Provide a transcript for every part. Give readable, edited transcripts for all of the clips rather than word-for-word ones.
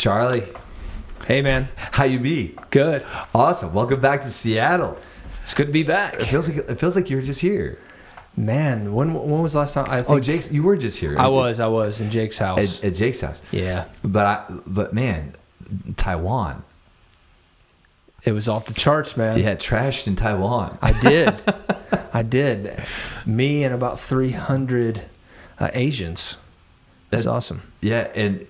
Charlie, Hey, man. how you be? Good. Awesome. Welcome back to Seattle. It's good to be back. It feels like you were just here. Man, when was the last time? I think Oh, Jake's. You were just here. I was in Jake's house. At Jake's house. Yeah. But man, Taiwan. It was off the charts, man. Yeah, trashed in Taiwan. I did. Me and about 300 Asians. That's awesome. Yeah, and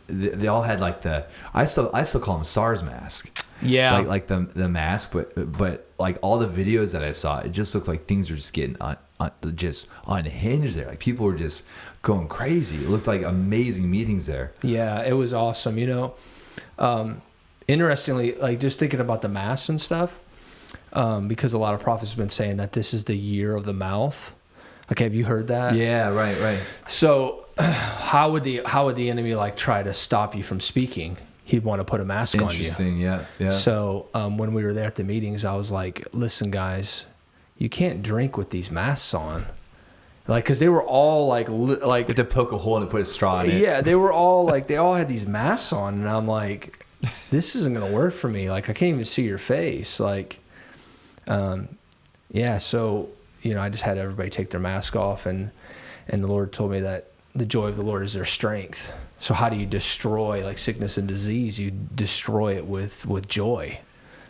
they all had like I still call them SARS mask. Yeah. Like the mask, but like all the videos that I saw, it just looked like things were just getting just unhinged there. Like people were just going crazy. It looked like amazing meetings there. Yeah, it was awesome. Interestingly, like just thinking about the masks and stuff, because a lot of prophets have been saying that this is the year of the mouth. Okay, have you heard that? Yeah, right. So, how would the enemy like try to stop you from speaking? He'd want to put a mask on you. Interesting, yeah. So when we were there at the meetings, I was like, "Listen, guys, you can't drink with these masks on." Like, because they were all like You have to poke a hole and put a straw in it. yeah, they were all like, they all had these masks on, and I'm like, this isn't gonna work for me. Like, I can't even see your face. Like, yeah. So I just had everybody take their mask off, and the Lord told me that the joy of the Lord is their strength. So how do you destroy like sickness and disease? You destroy it with joy.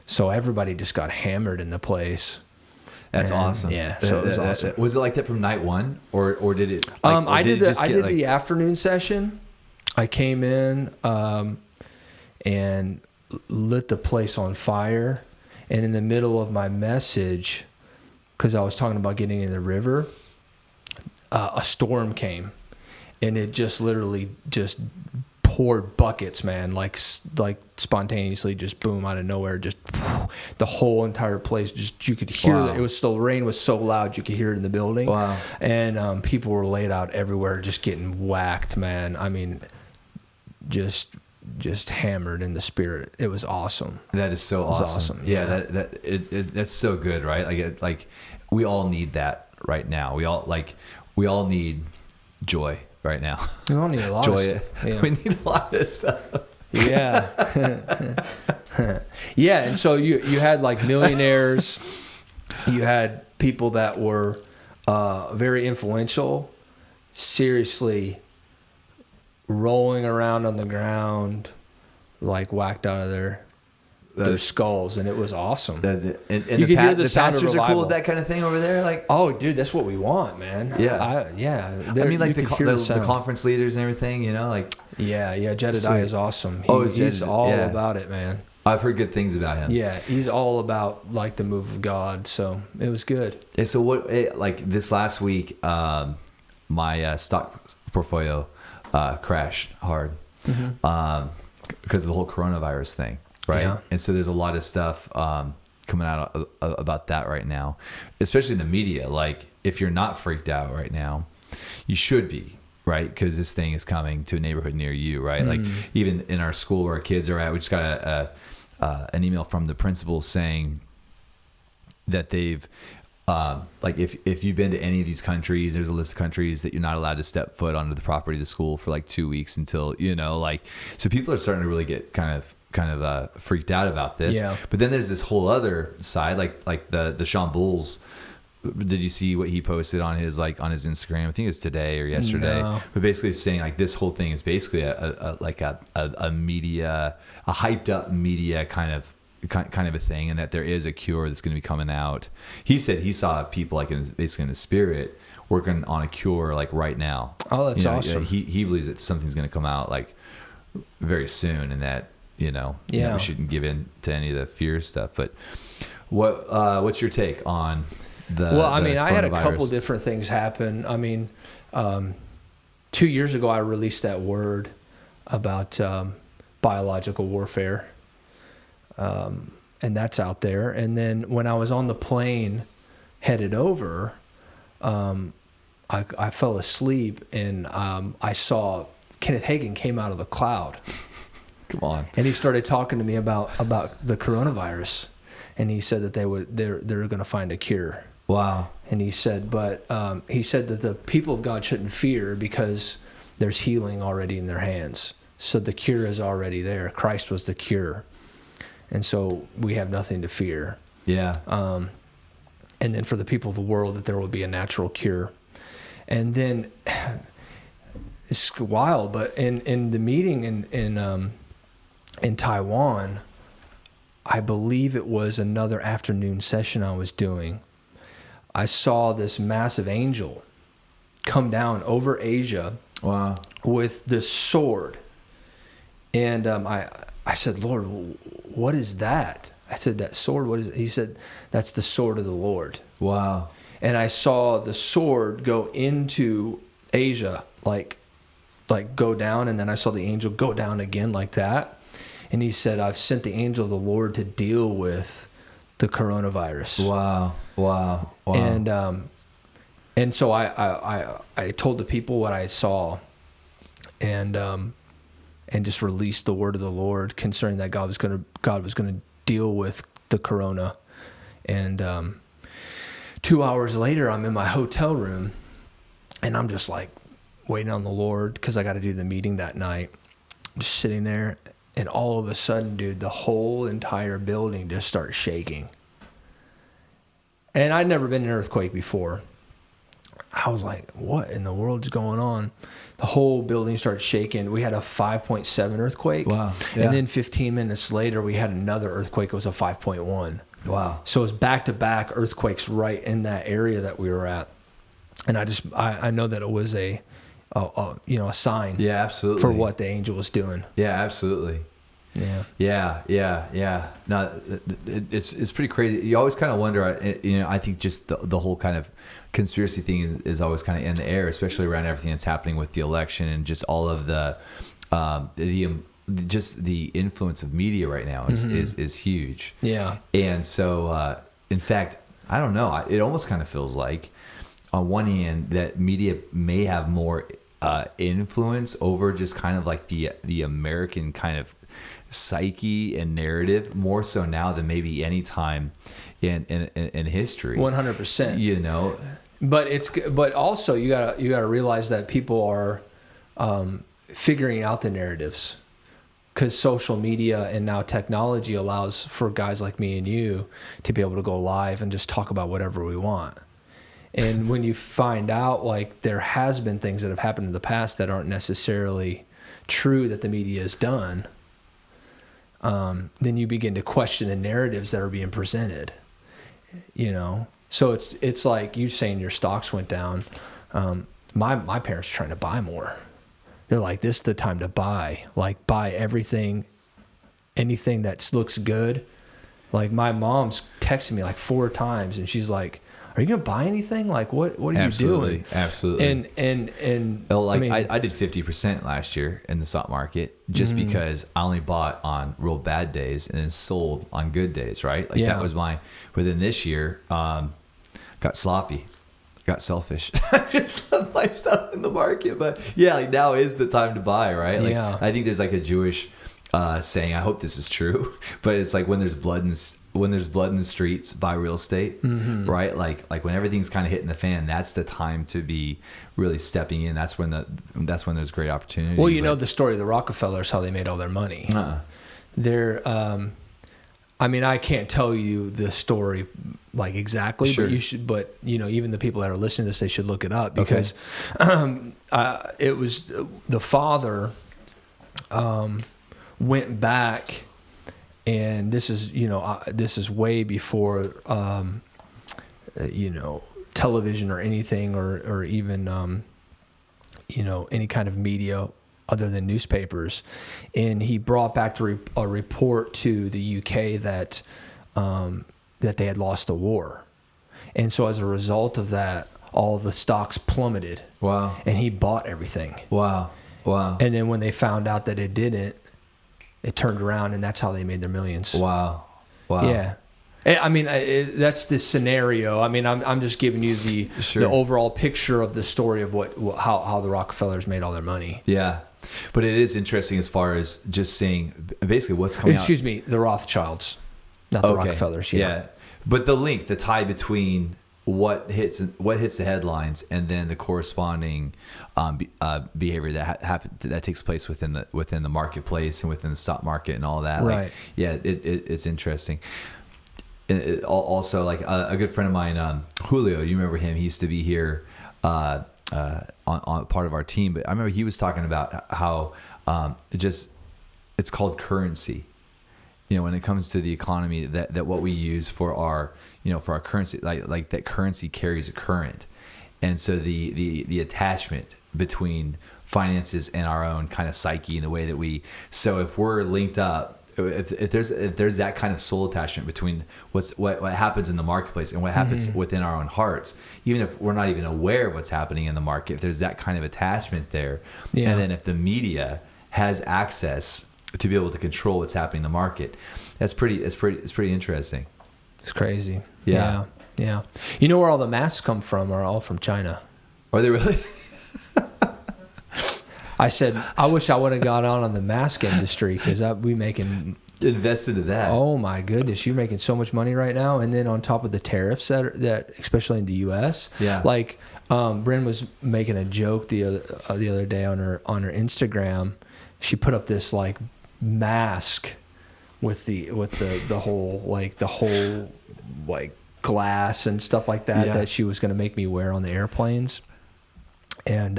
So everybody just got hammered in the place. That's awesome. Yeah, so it was awesome. Was it like that from night one, or did it? I did the afternoon session. I came in and lit the place on fire, and in the middle of my message, because I was talking about getting in the river, a storm came, and it just literally just poured buckets, man, like spontaneously, just boom, out of nowhere, just the whole entire place, just you could hear it. It was still, the rain was so loud you could hear it in the building. Wow. And people were laid out everywhere, just getting whacked, man. I mean, just hammered in the spirit. It was awesome. That is so awesome. Yeah, that's so good, right? Like we all need that right now. We all need joy right now. We all need a lot of stuff. Yeah. We need a lot of stuff. Yeah. Yeah, and so you had like millionaires, you had people that were very influential, seriously rolling around on the ground, like whacked out of their skulls, and it was awesome. And you could hear the sound of pastors are revival. cool with that kind of thing over there. Like, oh, dude, that's what we want, man. Yeah, I mean, like the conference leaders and everything. Like yeah. Jedediah is awesome. He's all about it, man. I've heard good things about him. Yeah, he's all about like the move of God. So it was good. And so like this last week, my stock portfolio crashed hard because of the whole coronavirus thing, right? Yeah. And so there's a lot of stuff coming out about that right now, especially in the media. Like, if you're not freaked out right now, you should be, right? Because this thing is coming to a neighborhood near you, right? Like, even in our school where our kids are at, we just got an email from the principal saying that they've like if you've been to any of these countries, there's a list of countries that you're not allowed to step foot onto the property of the school for like 2 weeks until, so people are starting to really get kind of freaked out about this. Yeah. But then there's this whole other side, like the Shamp. Did you see what he posted on his Instagram? I think it was today or yesterday. No. But basically saying like this whole thing is basically a media, a hyped up media kind of a thing, and that there is a cure that's going to be coming out. He said he saw people like basically in the spirit working on a cure like right now. Oh, that's awesome. He believes that something's going to come out like very soon, and that we shouldn't give in to any of the fear stuff. But what's your take on I had a couple different things happen. I mean, 2 years ago I released that word about biological warfare. And that's out there. And then when I was on the plane headed over, I fell asleep, and I saw Kenneth Hagin came out of the cloud. Come on. And he started talking to me about the coronavirus, and he said that they're going to find a cure. Wow. And he said, that the people of God shouldn't fear because there's healing already in their hands. So the cure is already there. Christ was the cure. And so we have nothing to fear. Yeah. And then for the people of the world, that there will be a natural cure. And then it's wild, but in the meeting in Taiwan, I believe it was another afternoon session I was doing, I saw this massive angel come down over Asia. Wow. With this sword. And I said, Lord, what is that? I said, that sword, what is it? He said, that's the sword of the Lord. Wow. And I saw the sword go into Asia, like go down, and then I saw the angel go down again like that. And he said, I've sent the angel of the Lord to deal with the coronavirus. Wow. Wow. Wow. And so I told the people what I saw, and just released the word of the Lord concerning that God was going to deal with the corona. And 2 hours later, I'm in my hotel room, and I'm just like waiting on the Lord because I got to do the meeting that night. Just sitting there, and all of a sudden, dude, the whole entire building just starts shaking. And I'd never been in an earthquake before. I was like, what in the world's going on? The whole building started shaking. We had a 5.7 earthquake. Wow. Yeah. And then 15 minutes later, we had another earthquake. It was a 5.1. Wow. So it was back-to-back earthquakes right in that area that we were at. And I know that it was a sign. Yeah, absolutely. For what the angel was doing. Yeah, absolutely. Yeah. No, it's pretty crazy. You always kind of wonder. I think just the whole kind of conspiracy thing is always kind of in the air, especially around everything that's happening with the election and just all of the influence of media right now is huge. Yeah. And so, in fact, I don't know. It almost kind of feels like, on one hand, that media may have more influence over just kind of like the American kind of psyche and narrative, more so now than maybe any time in history. 100%. But also you gotta realize that people are figuring out the narratives, because social media and now technology allows for guys like me and you to be able to go live and just talk about whatever we want. And when you find out, like, there has been things that have happened in the past that aren't necessarily true that the media has done, then you begin to question the narratives that are being presented. So it's like you saying your stocks went down. My parents are trying to buy more. They're like, this is the time to buy. Like, buy anything that looks good. Like, my mom's texted me like 4 times, and she's like, are you gonna buy anything? Like, what are you doing? Absolutely. And I did 50% last year in the stock market just because I only bought on real bad days and then sold on good days, right? Like, that was within this year, got sloppy, got selfish. I just left my stuff in the market. But yeah, like, now is the time to buy, right? Like, I think there's like a Jewish saying, I hope this is true, but it's like, when there's blood in the streets, buy real estate, right? Like when everything's kind of hitting the fan, that's the time to be really stepping in. That's when there's great opportunity. Well, you know the story of the Rockefellers, how they made all their money. They're, I can't tell you the story like exactly, sure. But you should. But even the people that are listening to this, they should look it up, because it was the father went back. And this is way before television or anything, or even any kind of media other than newspapers. And he brought back a report to the UK that they had lost the war, and so as a result of that, all the stocks plummeted. Wow! And he bought everything. Wow! And then when they found out that it didn't, it turned around, and that's how they made their millions. Wow. Yeah. That's the scenario. I'm just giving you the overall picture of the story of how the Rockefellers made all their money. Yeah. But it is interesting as far as just seeing basically what's coming out. Excuse me, the Rothschilds, not the Rockefellers. Yeah. But the tie between what hits the headlines, and then the corresponding behavior that takes place within the marketplace and within the stock market and all that. Right. Like, yeah, it's interesting. And also, like a good friend of mine, Julio, you remember him? He used to be here on part of our team. But I remember he was talking about how it's called currency. When it comes to the economy, that what we use for our currency, like that currency carries a current, and so the attachment between finances and our own kind of psyche and the way that so if we're linked up, if there's that kind of soul attachment between what happens in the marketplace and what happens within our own hearts, even if we're not even aware of what's happening in the market, if there's that kind of attachment there, and then if the media has access to be able to control what's happening in the market, it's pretty interesting. It's crazy. Yeah. You know where all the masks come from? Are all from China. Are they really? I said, I wish I would have got on the mask industry, because we making invest into that. Oh my goodness, you're making so much money right now, and then on top of the tariffs that especially in the U.S. Yeah. Like Bryn was making a joke the other day on her Instagram. She put up this like mask with the whole like glass and stuff like that that she was going to make me wear on the airplanes. And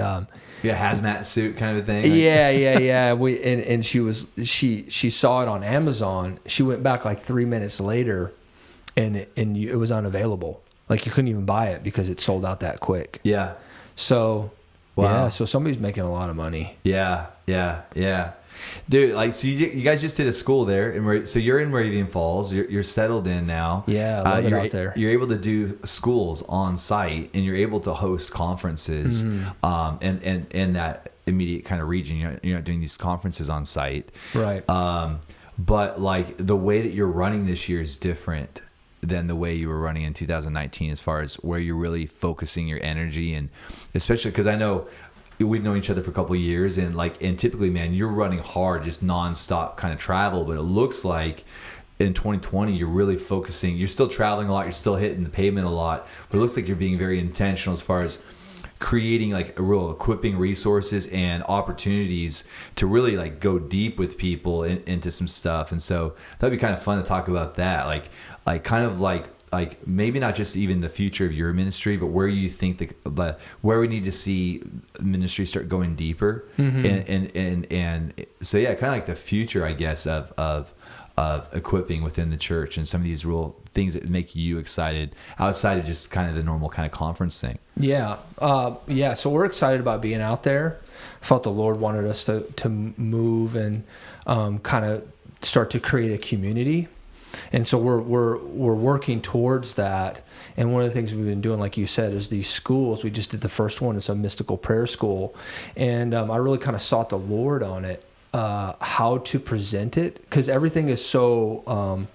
hazmat suit kind of thing. Yeah. And she saw it on Amazon. She went back like 3 minutes later, and it was unavailable. Like you couldn't even buy it because it sold out that quick. Yeah. So wow. Yeah, so somebody's making a lot of money. Yeah. Dude, like, so you guys just did a school there, and so you're in Meridian Falls. You're settled in now. Yeah, I love it out there. You're able to do schools on site, and you're able to host conferences. And in that immediate kind of region, you're not doing these conferences on site, right? But like the way that you're running this year is different than the way you were running in 2019, as far as where you're really focusing your energy, and especially because I know we've known each other for a couple of years, and typically, man, you're running hard, just nonstop kind of travel. But it looks like in 2020, you're really focusing. You're still traveling a lot. You're still hitting the pavement a lot. But it looks like you're being very intentional as far as creating like a real equipping resources and opportunities to really like go deep with people into some stuff. And so that'd be kind of fun to talk about that. Like maybe not just even the future of your ministry, but where you think where we need to see ministry start going deeper, and so yeah, kind of like the future, I guess, of equipping within the church, and some of these real things that make you excited outside of just kind of the normal kind of conference thing. Yeah. So we're excited about being out there. Felt the Lord wanted us to move and kind of start to create a community. And so we're working towards that. And one of the things we've been doing, like you said, is these schools. We just did the first one. It's a mystical prayer school. And I really kind of sought the Lord on it, how to present it. Because everything is so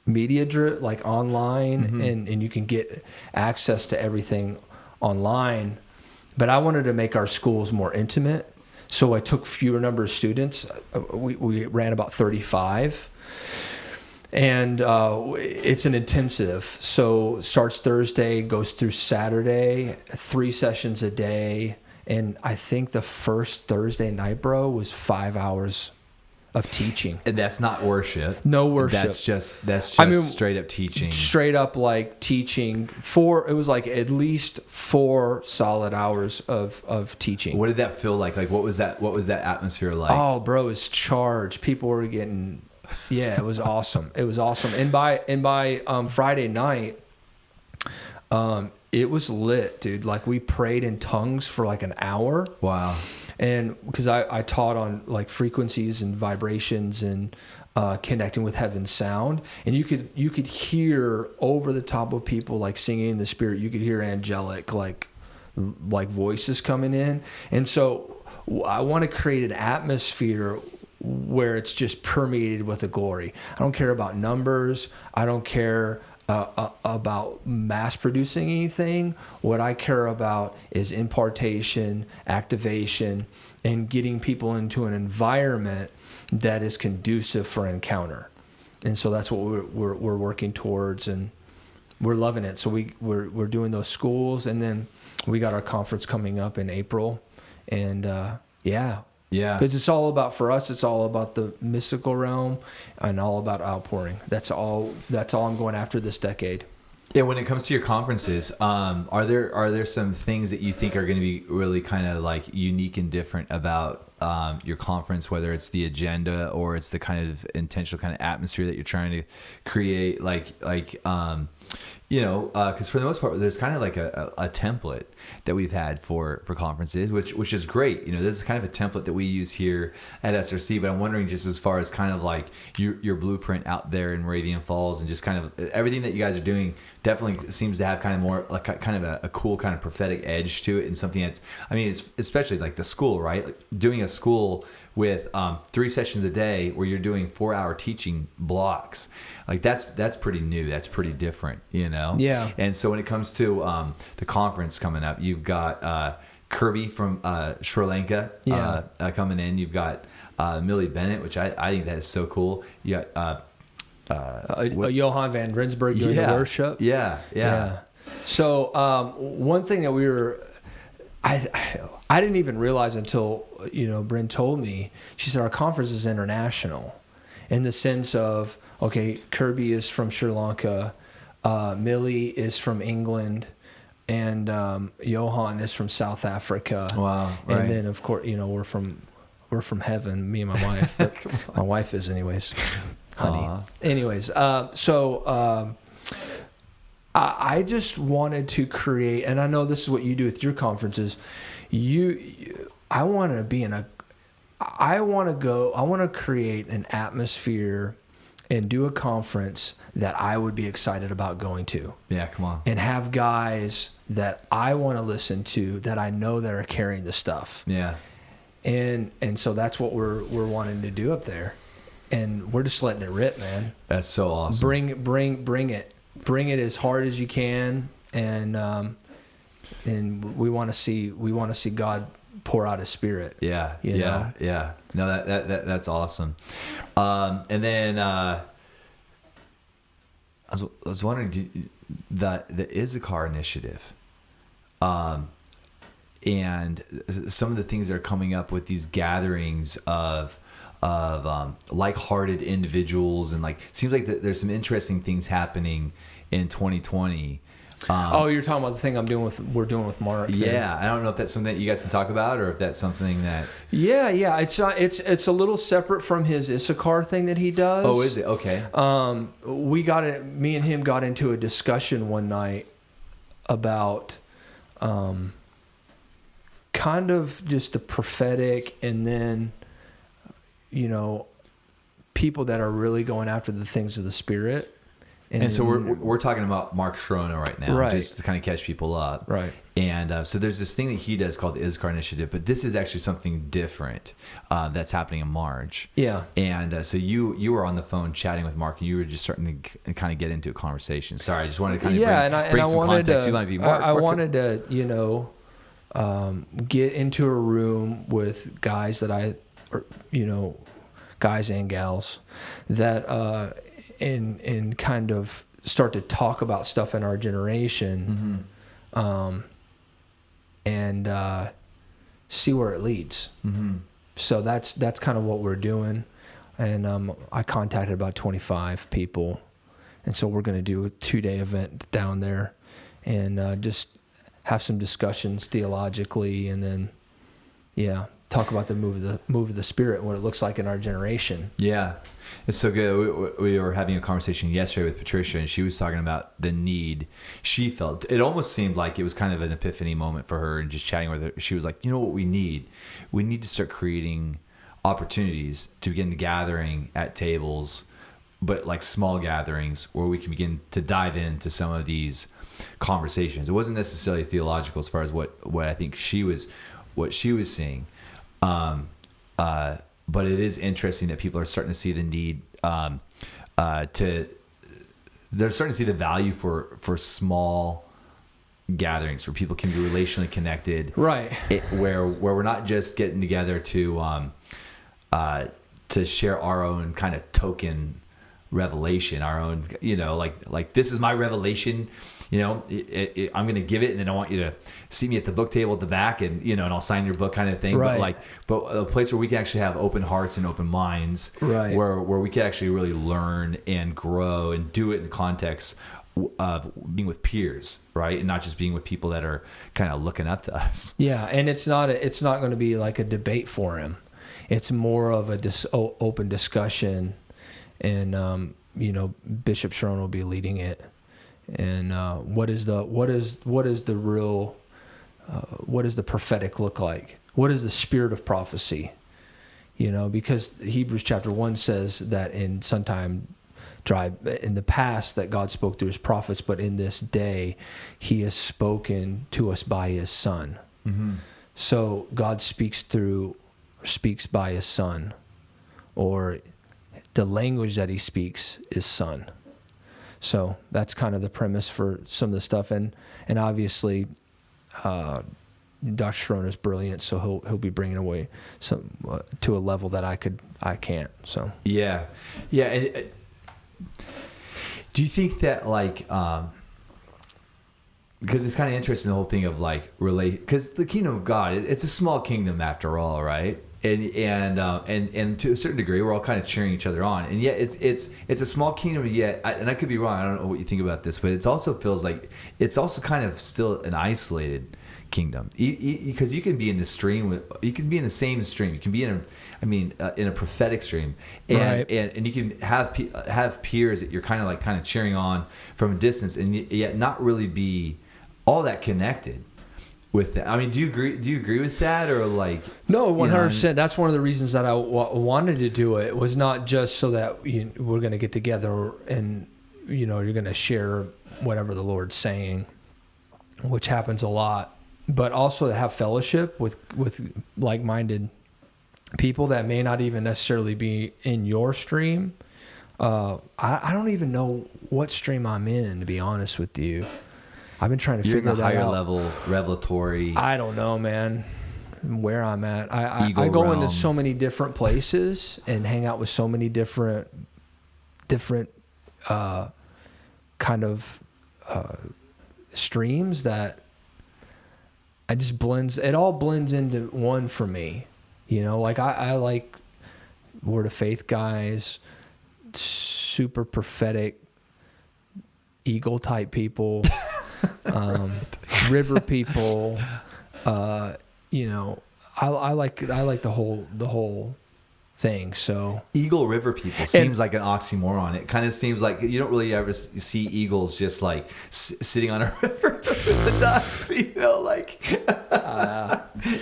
media driven, like online, and you can get access to everything online. But I wanted to make our schools more intimate. So I took fewer number of students. We ran about 35. And it's an intensive. So starts Thursday, goes through Saturday, 3 sessions a day. And I think the first Thursday night, bro, was 5 hours of teaching. And that's not worship. No worship. That's just straight up teaching. Straight up like teaching. It was like at least 4 solid hours of teaching. What did that feel like? Like what was that atmosphere like? Oh, bro, it's charged. People were getting... Yeah, it was awesome. It was awesome. And by Friday night, it was lit, dude. Like we prayed in tongues for like an hour. Wow. And because I taught on like frequencies and vibrations and connecting with heaven's sound, and you could hear over the top of people like singing in the spirit. You could hear angelic like voices coming in. And so I want to create an atmosphere where it's just permeated with the glory. I don't care about numbers. I don't care about mass producing anything. What I care about is impartation, activation, and getting people into an environment that is conducive for encounter. And so that's what we're working towards. And we're loving it. So we're doing those schools, and then we got our conference coming up in April, and yeah, because it's all about, for us, it's all about the mystical realm and all about outpouring. That's all I'm going after this decade. Yeah, when it comes to your conferences, are there some things that you think are going to be really kind of like unique and different about your conference, whether it's the agenda or it's the kind of intentional kind of atmosphere that you're trying to create, because for the most part, there's kind of like a template that we've had for conferences, which is great. This is kind of a template that we use here at SRC, but I'm wondering, just as far as kind of like your blueprint out there in Moravian Falls, and just kind of everything that you guys are doing definitely seems to have kind of more like kind of a cool kind of prophetic edge to it, and something that's, it's especially like the school, right? Like doing a school with 3 sessions a day where you're doing 4-hour teaching blocks. Like that's pretty new. That's pretty different, Yeah. And so when it comes to the conference coming up, you've got Kirby from Sri Lanka coming in. You've got Millie Bennett, which I think that is so cool. You got Johan van Rensburg doing the worship. Yeah. So one thing that I didn't even realize until Bryn told me. She said our conference is international, in the sense of, okay, Kirby is from Sri Lanka, Millie is from England, and Johan is from South Africa. Wow! Right. And then of course we're from heaven, me and my wife. But my wife is, anyways, honey. Aww. Anyways, I just wanted to create, and I know this is what you do with your conferences. I want to create an atmosphere and do a conference that I would be excited about going to. Yeah, come on. And have guys that I want to listen to, that I know that are carrying the stuff. Yeah. And so that's what we're wanting to do up there. And we're just letting it rip, man. That's so awesome. Bring it. Bring it as hard as you can, and we want to see God pour out His Spirit. Yeah. No, that's awesome. And then I was wondering, the Issachar initiative, and some of the things that are coming up with these gatherings of like-hearted individuals, and seems like there's some interesting things happening in 2020. You're talking about the thing we're doing with Mark. Yeah, I don't know if that's something that you guys can talk about, or if that's something that. Yeah, it's not. It's a little separate from his Issachar thing that he does. Oh, is it? Okay. Me and him got into a discussion one night about, kind of just the prophetic, and then, people that are really going after the things of the Spirit. And so we're talking about Mark Shrona right now, right, just to kind of catch people up. Right. And so there's this thing that he does called the Issachar Initiative, but this is actually something different that's happening in March. Yeah. And so you were on the phone chatting with Mark, and you were just starting to kind of get into a conversation. Sorry, I just wanted to kind of bring some context. I wanted to, get into a room with guys that guys and gals that and kind of start to talk about stuff in our generation, and see where it leads. Mm-hmm. So that's kind of what we're doing, and I contacted about 25 people, and so we're going to do a 2-day event down there, and just have some discussions theologically, and then talk about the move of the Spirit and what it looks like in our generation. Yeah. It's so good. We were having a conversation yesterday with Patricia, and she was talking about the need she felt. It almost seemed like it was kind of an epiphany moment for her, and just chatting with her, she was like, what we need? We need to start creating opportunities to begin gathering at tables, but like small gatherings where we can begin to dive into some of these conversations. It wasn't necessarily theological as far as what I think she was seeing. But it is interesting that people are starting to see the need they're starting to see the value for small gatherings where people can be relationally connected, right? Where we're not just getting together to share our own kind of token revelation, our own, like this is my revelation. I'm going to give it, and then I want you to see me at the book table at the back, and and I'll sign your book, kind of thing. Right. But a place where we can actually have open hearts and open minds, right, where we can actually really learn and grow and do it in the context of being with peers, right, and not just being with people that are kind of looking up to us. Yeah, and it's not going to be like a debate forum. It's more of a open discussion, and Bishop Sharon will be leading it. And what does the prophetic look like? What is the spirit of prophecy? Because Hebrews chapter 1 says that in the past that God spoke through his prophets, but in this day he has spoken to us by his Son. Mm-hmm. So God speaks by his Son, or the language that he speaks is Son. So that's kind of the premise for some of the stuff, and obviously, Dr. Sharon is brilliant, so he'll be bringing away some to a level that I can't. So yeah. And, do you think that because it's kind of interesting, the whole thing of because the kingdom of God, it's a small kingdom after all, right? And to a certain degree, we're all kind of cheering each other on, and yet it's a small kingdom. Yet, and I could be wrong. I don't know what you think about this, but it also feels like it's also kind of still an isolated kingdom, because you can be in the stream you can be in the same stream. You can be in a prophetic stream, and right, and you can have peers that you're kind of cheering on from a distance, and yet not really be all that connected with that. I mean, do you agree with that, or No, 100%. That's one of the reasons that I wanted to do it. It was not just so that we're going to get together and you're going to share whatever the Lord's saying, which happens a lot, but also to have fellowship with like-minded people that may not even necessarily be in your stream. I don't even know what stream I'm in, to be honest with you. I've been trying to figure that out. You're in the higher level revelatory. I don't know, man, where I'm at. I go realm. into so many different places and hang out with so many different kind of streams that it all blends into one for me. I like Word of Faith guys, super prophetic, eagle type people. River people, I like the whole thing. So Eagle River people seems like an oxymoron. It kind of seems like you don't really ever see eagles just sitting on a river with the ducks,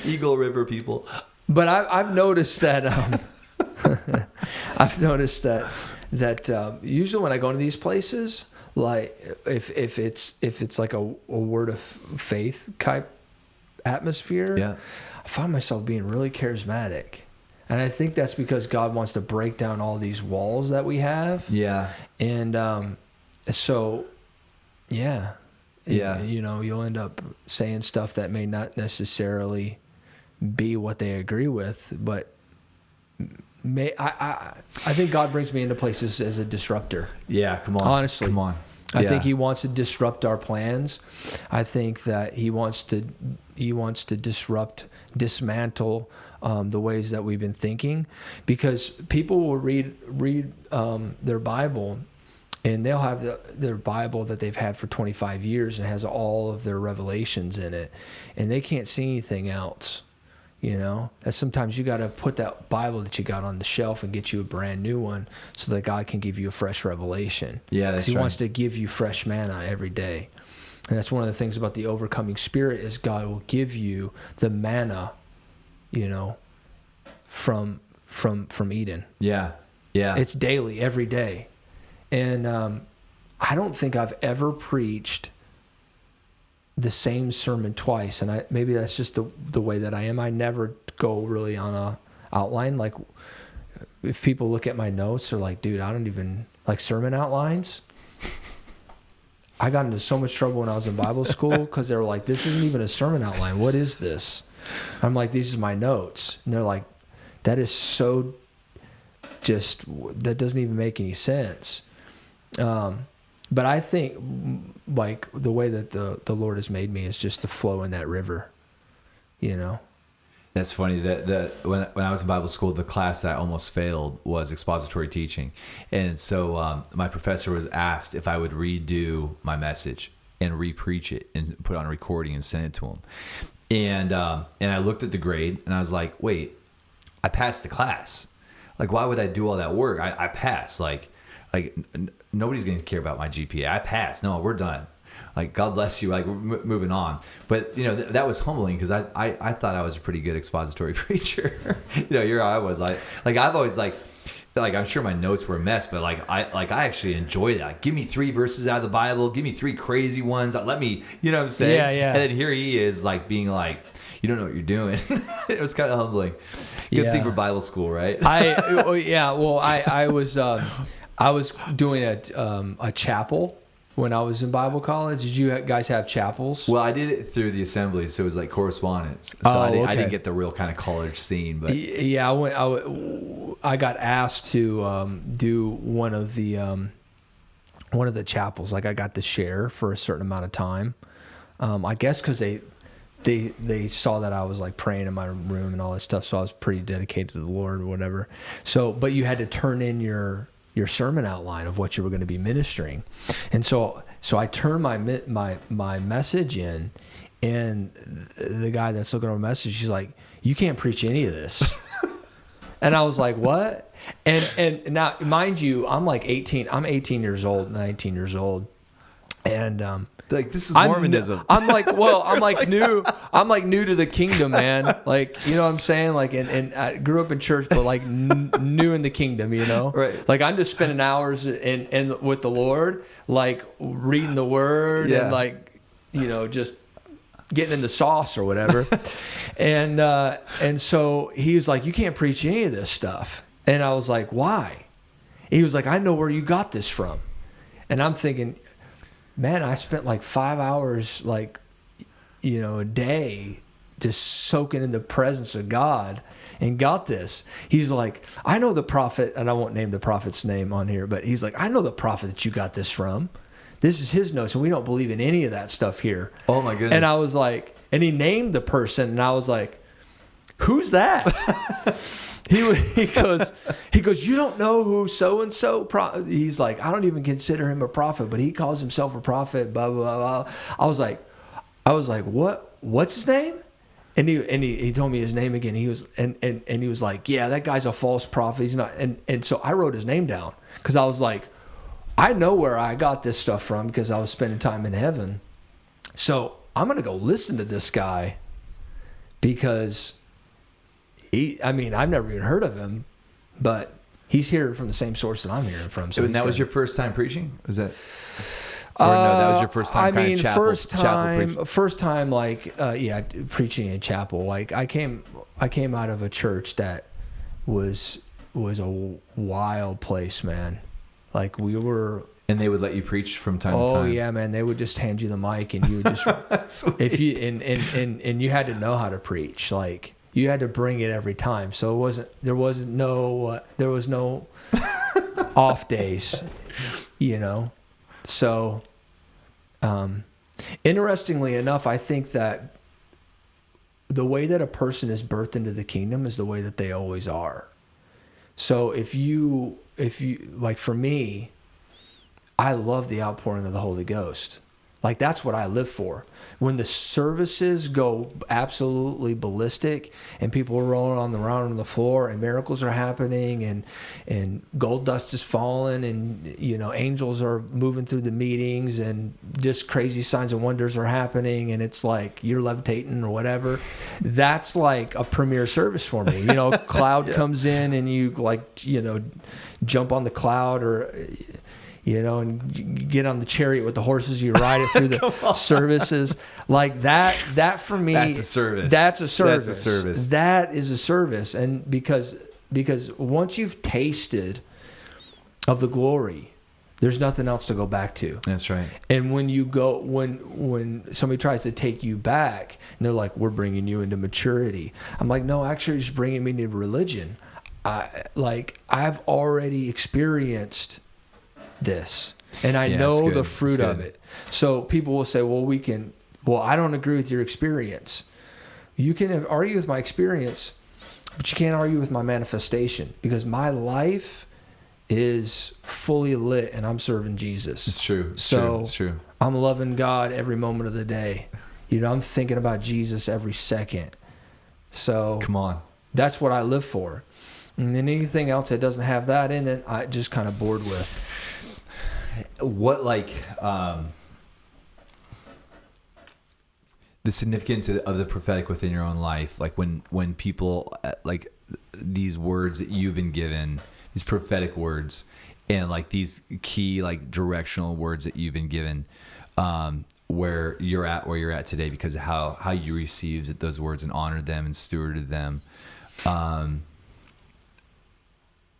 Eagle River people. But I've noticed that usually when I go into these places, if it's like a Word of Faith type atmosphere, yeah, I find myself being really charismatic, and I think that's because God wants to break down all these walls that we have. Yeah, and so yeah, yeah, you'll end up saying stuff that may not necessarily be what they agree with, but I think God brings me into places as a disruptor. Yeah, come on. Honestly. Come on. I think he wants to disrupt our plans. I think that he wants to dismantle the ways that we've been thinking, because people will read their Bible, and they'll have their Bible that they've had for 25 years and has all of their revelations in it, and they can't see anything else. That sometimes you got to put that Bible that you got on the shelf and get you a brand new one so that God can give you a fresh revelation. Yeah, that's right. He wants to give you fresh manna every day. And that's one of the things about the overcoming spirit is God will give you the manna, from Eden. Yeah. Yeah. It's daily, every day. And I don't think I've ever preached the same sermon twice, and maybe that's just the way that I am. I never go really on a outline. Like, if people look at my notes, they're like, dude, I don't even like sermon outlines. I got into so much trouble when I was in Bible school because they were like, this isn't even a sermon outline. What is this? I'm like, these are my notes. And they're like, that is so that doesn't even make any sense. But I think like the way that the Lord has made me is just to flow in that river, you know. That's funny that when I was in Bible school, the class that I almost failed was expository teaching. And so my professor was asked if I would redo my message and re-preach it and put it on a recording and send it to him. And I looked at the grade and I was like, wait, I passed the class. Like, why would I do all that work? I passed. Like nobody's going to care about my GPA. I passed. No, we're done. Like, God bless you. Like, we're moving on. But, you know, that was humbling because I thought I was a pretty good expository preacher. You know, here I was. Like I've always, like, I'm sure my notes were a mess, but, I actually enjoyed it. Like, give me 3 verses out of the Bible. Give me 3 crazy ones. Let me, you know what I'm saying? Yeah, yeah. And then here he is, like, being like, you don't know what you're doing. It was kind of humbling. Good thing for Bible school, right? I was doing a chapel when I was in Bible college. Did you guys have chapels? Well, I did it through the assembly, so it was like correspondence. So I didn't get the real kind of college scene. But yeah, I got asked to do one of the chapels. Like, I got to share for a certain amount of time. I guess because they saw that I was like praying in my room and all that stuff, so I was pretty dedicated to the Lord or whatever. So, but you had to turn in your sermon outline of what you were going to be ministering. And so I turned my message in, and the guy that's looking at my message, he's like, you can't preach any of this. And I was like, what? And now, mind you, I'm 18 years old, 19 years old. And, like, this is Mormonism. I'm new to the kingdom, man. Like, you know what I'm saying? Like, and I grew up in church, but like new in the kingdom, you know? Right. Like, I'm just spending hours in with the Lord, like reading the word and like, you know, just getting in the sauce or whatever. And so he was like, you can't preach any of this stuff. And I was like, why? He was like, I know where you got this from. And I'm thinking, man, I spent like 5 hours, like, you know, a day just soaking in the presence of God and got this. He's like, I know the prophet, and I won't name the prophet's name on here, but he's like, I know the prophet that you got this from. This is his notes, and we don't believe in any of that stuff here. Oh, my goodness. And I was like, and he named the person, and I was like, who's that? He goes, you don't know who so-and-so, he's like, I don't even consider him a prophet, but he calls himself a prophet, blah, blah, blah. I was like, what's his name? And he told me his name again. He was, and he was like, yeah, that guy's a false prophet. He's not. And so I wrote his name down because I was like, I know where I got this stuff from because I was spending time in heaven. So I'm going to go listen to this guy because I've never even heard of him, but he's hearing from the same source that I'm hearing from. So and that was your first time preaching? Was that? Or no, that was your first time first time, like, preaching in chapel. Like, I came out of a church that was a wild place, man. Like, we were... And they would let you preach from time to time? Oh, yeah, man. They would just hand you the mic, and you would just... if you and you had to know how to preach. Like, you had to bring it every time. So there was no off days, you know? So, interestingly enough, I think that the way that a person is birthed into the kingdom is the way that they always are. So if you like, for me, I love the outpouring of the Holy Ghost. Like, that's what I live for. When the services go absolutely ballistic and people are rolling around on the floor and miracles are happening and gold dust is falling and, you know, angels are moving through the meetings and just crazy signs and wonders are happening and it's like you're levitating or whatever, that's like a premier service for me. You know, cloud comes in and you, like, you know, jump on the cloud or... You know, and you get on the chariot with the horses, you ride it through the services. Like that for me... That's a service. That's a service. That's a service. That is a service. And because once you've tasted of the glory, there's nothing else to go back to. That's right. And when you go, when somebody tries to take you back, and they're like, we're bringing you into maturity. I'm like, no, actually, you're just bringing me into religion. I've already experienced this, and I Yeah, know it's the good. fruit It's of good. it. So people will say, well, I don't agree with your experience. You can argue with my experience, but you can't argue with my manifestation, because my life is fully lit and I'm serving Jesus. It's true. So It's true. I'm loving God every moment of the day. I'm thinking about Jesus every second. So Come on. that's what I live for. And then anything else that doesn't have that in it, I just kind of bored with. What, the significance of the prophetic within your own life, like when people, like these words that you've been given, these prophetic words, and like these key, like directional words that you've been given, where you're at today because of how you received those words and honored them and stewarded them. And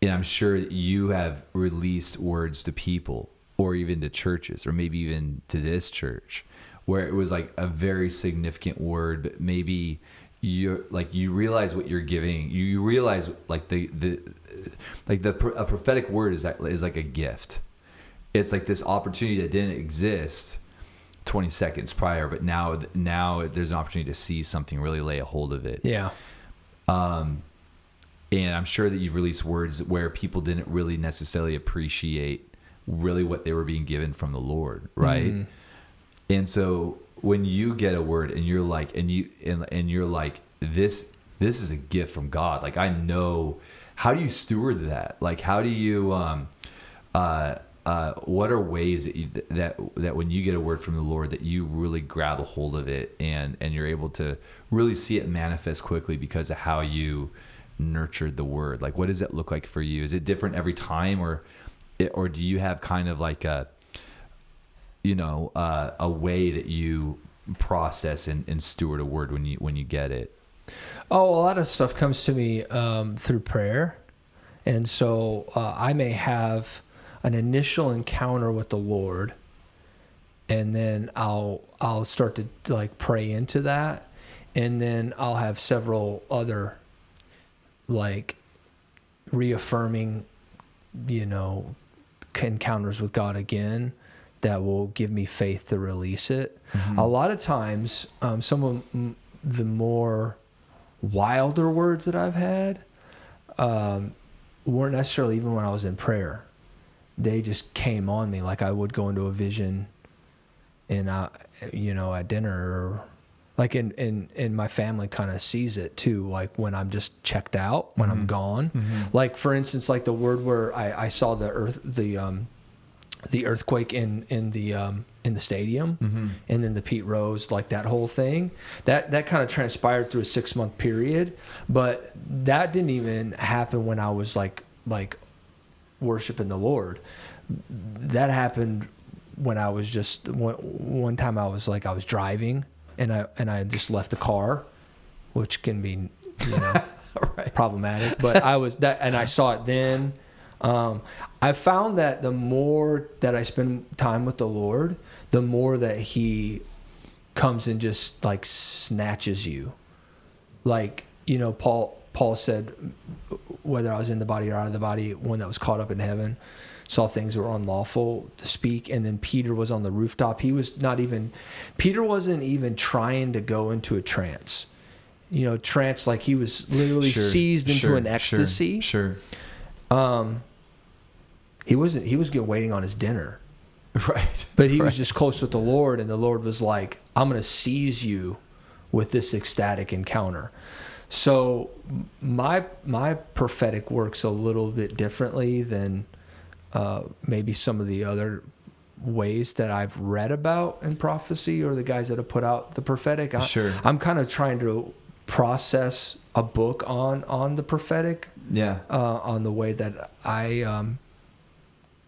I'm sure that you have released words to people, or even to churches, or maybe even to this church, where it was like a very significant word, but maybe you realize what you're giving. You realize like a prophetic word is like a gift. It's like this opportunity that didn't exist 20 seconds prior, but now there's an opportunity to see something, really lay a hold of it. Yeah. And I'm sure that you've released words where people didn't really necessarily appreciate really what they were being given from the Lord, right? Mm-hmm. And so when you get a word and you're like, and you're like, this is a gift from God. Like, I know, how do you steward that? Like, how do you, what are ways that when you get a word from the Lord that you really grab a hold of it and you're able to really see it manifest quickly because of how you nurtured the word? Like, what does it look like for you? Is it different every time, or do you have kind of like a way that you process and steward a word when you get it? Oh, a lot of stuff comes to me through prayer. And so I may have an initial encounter with the Lord, and then I'll start to like pray into that. And then I'll have several other like reaffirming, encounters with God again that will give me faith to release it. Mm-hmm. A lot of times, some of the more wilder words that I've had weren't necessarily even when I was in prayer. They just came on me. Like I would go into a vision and at dinner, or like in my family kind of sees it too. Like when I'm just checked out, when I'm gone, like for instance, like the word where I saw the earthquake in the stadium, and then the Pete Rose, like that whole thing, that kind of transpired through a 6-month period, but that didn't even happen when I was like worshiping the Lord. That happened when I was just one time I was driving and I just left the car, which can be right. problematic, but I was that, and I saw it then. I found that the more that I spend time with the Lord, the more that He comes and just like snatches you. Like, Paul said, whether I was in the body or out of the body, one that was caught up in heaven, saw things that were unlawful to speak. And then Peter was on the rooftop. Peter wasn't even trying to go into a trance. Trance, like he was literally seized into an ecstasy. Sure. He was waiting on his dinner. Right. But he was just close with the Lord, and the Lord was like, I'm going to seize you with this ecstatic encounter. So my prophetic works a little bit differently than maybe some of the other ways that I've read about in prophecy, or the guys that have put out the prophetic. I'm kind of trying to process a book on the prophetic. Yeah. On the way that I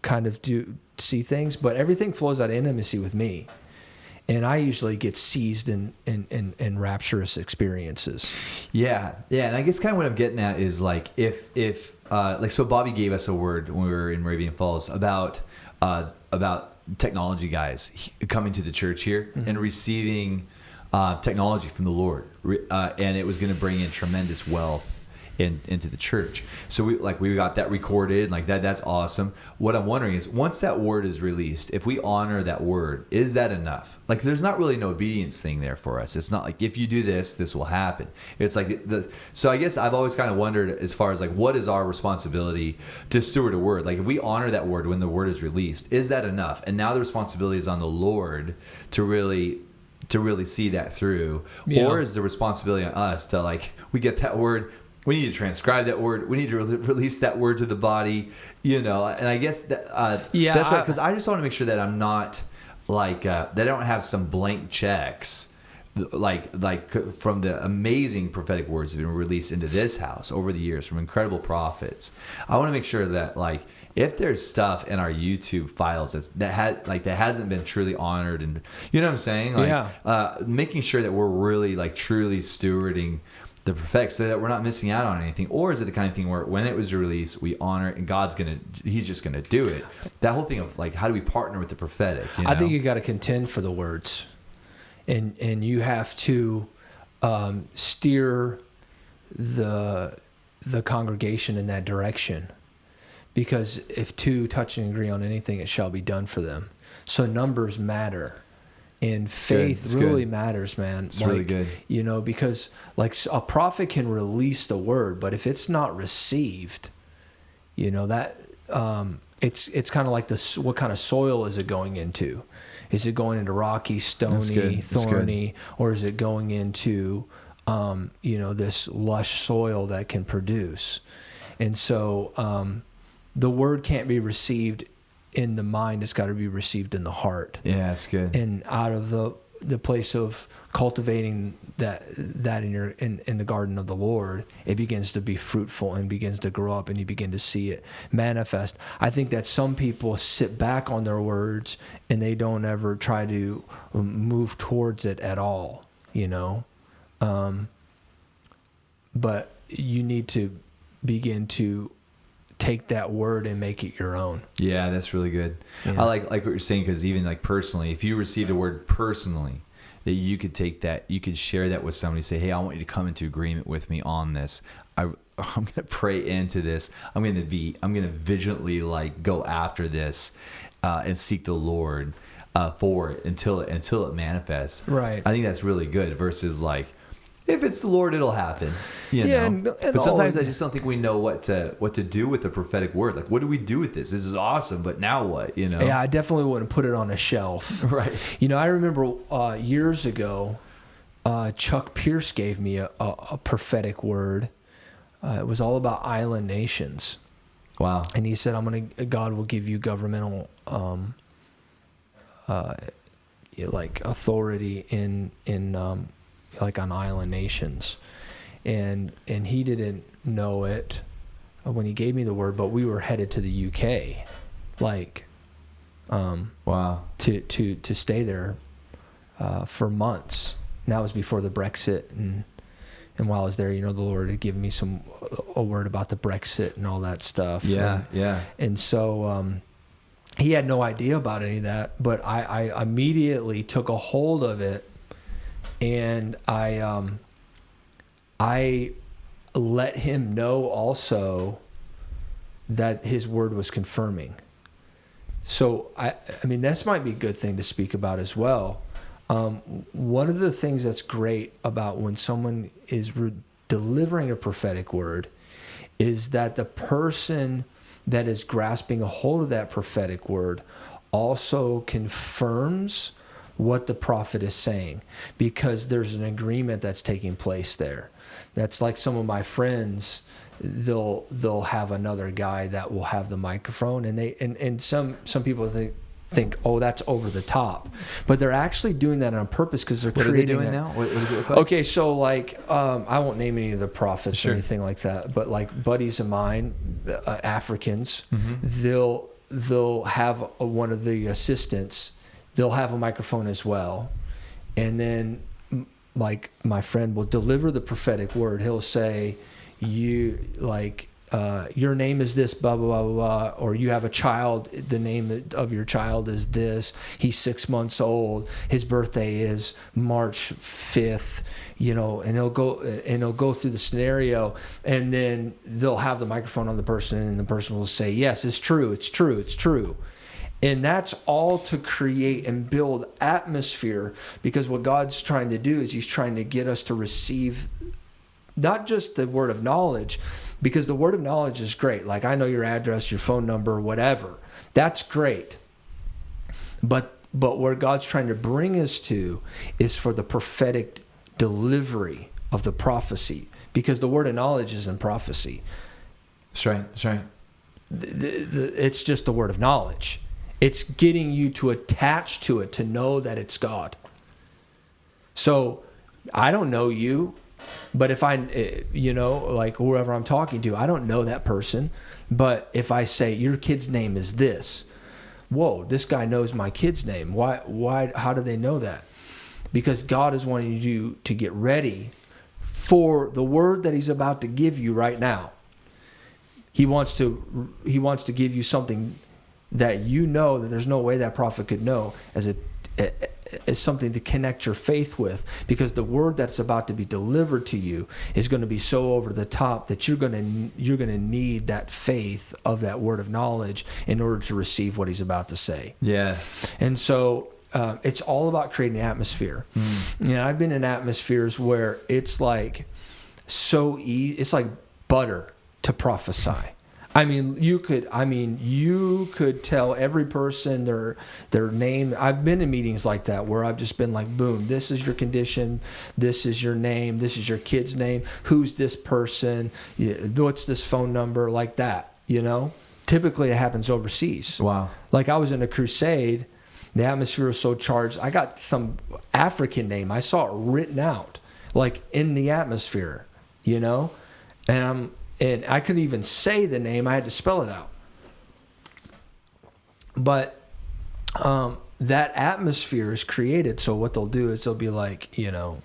kind of do see things, but everything flows out of intimacy with me. And I usually get seized in rapturous experiences. Yeah. Yeah. And I guess kind of what I'm getting at is like, if so Bobby gave us a word when we were in Moravian Falls about technology guys coming to the church here and receiving technology from the Lord. And it was going to bring in tremendous wealth into the church. So we got that recorded, like that's awesome. What I'm wondering is, once that word is released, if we honor that word, is that enough? Like, there's not really an obedience thing there for us. It's not like, if you do this, this will happen. It's like so I guess I've always kind of wondered, as far as like, what is our responsibility to steward a word? Like, if we honor that word when the word is released, is that enough? And now the responsibility is on the Lord to really see that through. Yeah. Or is the responsibility on us to, like, we get that word, we need to transcribe that word, we need to release that word to the body, and I guess that that's right, because I just want to make sure that I'm not like that I don't have some blank checks like from the amazing prophetic words that have been released into this house over the years from incredible prophets. I want to make sure that, like, if there's stuff in our YouTube files that hasn't been truly honored, and you know what I'm saying, like, making sure that we're really, like, truly stewarding the prophetic, so that we're not missing out on anything. Or is it the kind of thing where, when it was released, we honor it, and he's just gonna do it? That whole thing of, like, how do we partner with the prophetic? I think you got to contend for the words, and you have to steer the congregation in that direction. Because if two touch and agree on anything, it shall be done for them. So numbers matter. And faith really matters, man. It's really good. Because, like, a prophet can release the word, but if it's not received, that it's kind of like what kind of soil is it going into? Is it going into rocky, stony, thorny, or is it going into this lush soil that can produce? And so the word can't be received in the mind, it's got to be received in the heart. Yeah, that's good. And out of the place of cultivating that in the garden of the Lord, it begins to be fruitful and begins to grow up, and you begin to see it manifest. I think that some people sit back on their words and they don't ever try to move towards it at all, but you need to begin to take that word and make it your own. Yeah, that's really good. Yeah. I like what you're saying, because even, like, personally, if you received a word personally, that you could take that, you could share that with somebody, say, hey, I want you to come into agreement with me on this. I'm going to pray into this. I'm going to vigilantly, like, go after this and seek the Lord for it until it manifests. Right. I think that's really good, versus, like, if it's the Lord, it'll happen. And but sometimes I just don't think we know what to do with the prophetic word. Like, what do we do with this? This is awesome, but now what? Yeah, I definitely wouldn't put it on a shelf. Right. I remember years ago, Chuck Pierce gave me a prophetic word. It was all about island nations. Wow. And he said, God will give you governmental like authority in like on island nations, and he didn't know it when he gave me the word, but we were headed to the UK, like, wow, to stay there for months. And that was before the Brexit, and while I was there, the Lord had given me a word about the Brexit and all that stuff. Yeah. And so he had no idea about any of that, but I immediately took a hold of it. And I let him know also that his word was confirming. So I mean, this might be a good thing to speak about as well. One of the things that's great about when someone is delivering a prophetic word is that the person that is grasping a hold of that prophetic word also confirms what the prophet is saying, because there's an agreement that's taking place there. That's like some of my friends, they'll have another guy that will have the microphone, and some people think, oh, that's over the top, but they're actually doing that on purpose, because they're creating. What are they doing now? What does it look like? Okay, so, like, I won't name any of the prophets Sure. or anything like that, but, like, buddies of mine, Africans, Mm-hmm. they'll have one of the assistants. They'll have a microphone as well. And then, like, my friend will deliver the prophetic word. He'll say, you, like, your name is this, blah, blah, blah, blah, blah, or you have a child, the name of your child is this, he's 6 months old, his birthday is March 5th, and he'll go through the scenario, and then they'll have the microphone on the person, and the person will say, yes, it's true, it's true, it's true. And that's all to create and build atmosphere, because what God's trying to do is he's trying to get us to receive not just the word of knowledge, because the word of knowledge is great. Like, I know your address, your phone number, whatever. That's great. But where God's trying to bring us to is for the prophetic delivery of the prophecy, because the word of knowledge is in prophecy. That's right. That's right. It's just the word of knowledge. It's getting you to attach to it, to know that it's God. So I don't know you, but if I, like whoever I'm talking to, I don't know that person. But if I say, your kid's name is this, whoa, this guy knows my kid's name. Why, how do they know that? Because God is wanting you to get ready for the word that he's about to give you right now. He wants to give you something that that there's no way that prophet could know, as something to connect your faith with, because the word that's about to be delivered to you is going to be so over the top that you're going to need that faith of that word of knowledge in order to receive what he's about to say. Yeah. And so it's all about creating an atmosphere. I've been in atmospheres where it's like it's like butter to prophesy. You could tell every person their name. I've been in meetings like that where I've just been like, boom, this is your condition, this is your name, this is your kid's name, who's this person, what's this phone number, like that, Typically it happens overseas. Wow. Like, I was in a crusade, the atmosphere was so charged, I got some African name, I saw it written out, like in the atmosphere, and I couldn't even say the name. I had to spell it out. But that atmosphere is created. So what they'll do is they'll be like, they'll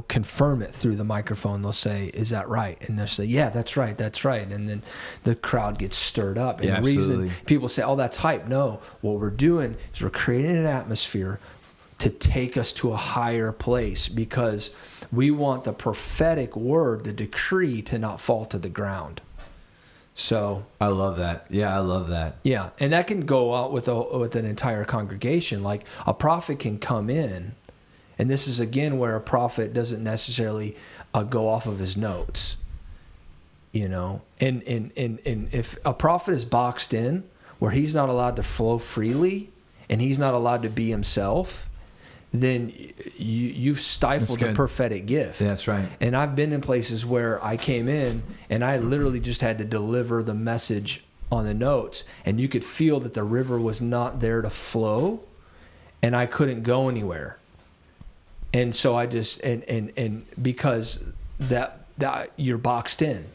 confirm it through the microphone. They'll say, is that right? And they'll say, yeah, that's right. That's right. And then the crowd gets stirred up. And yeah, the reason absolutely. People say, oh, that's hype. No, what we're doing is we're creating an atmosphere to take us to a higher place, because we want the prophetic word, the decree, to not fall to the ground. So I love that. Yeah, I love that. Yeah, and that can go out with an entire congregation. Like, a prophet can come in, and this is again where a prophet doesn't necessarily go off of his notes. And if a prophet is boxed in, where he's not allowed to flow freely and he's not allowed to be himself, then you've stifled the prophetic gift. Yeah, that's right. And I've been in places where I came in and I literally just had to deliver the message on the notes, and you could feel that the river was not there to flow, and I couldn't go anywhere. And so I just and because that you're boxed in,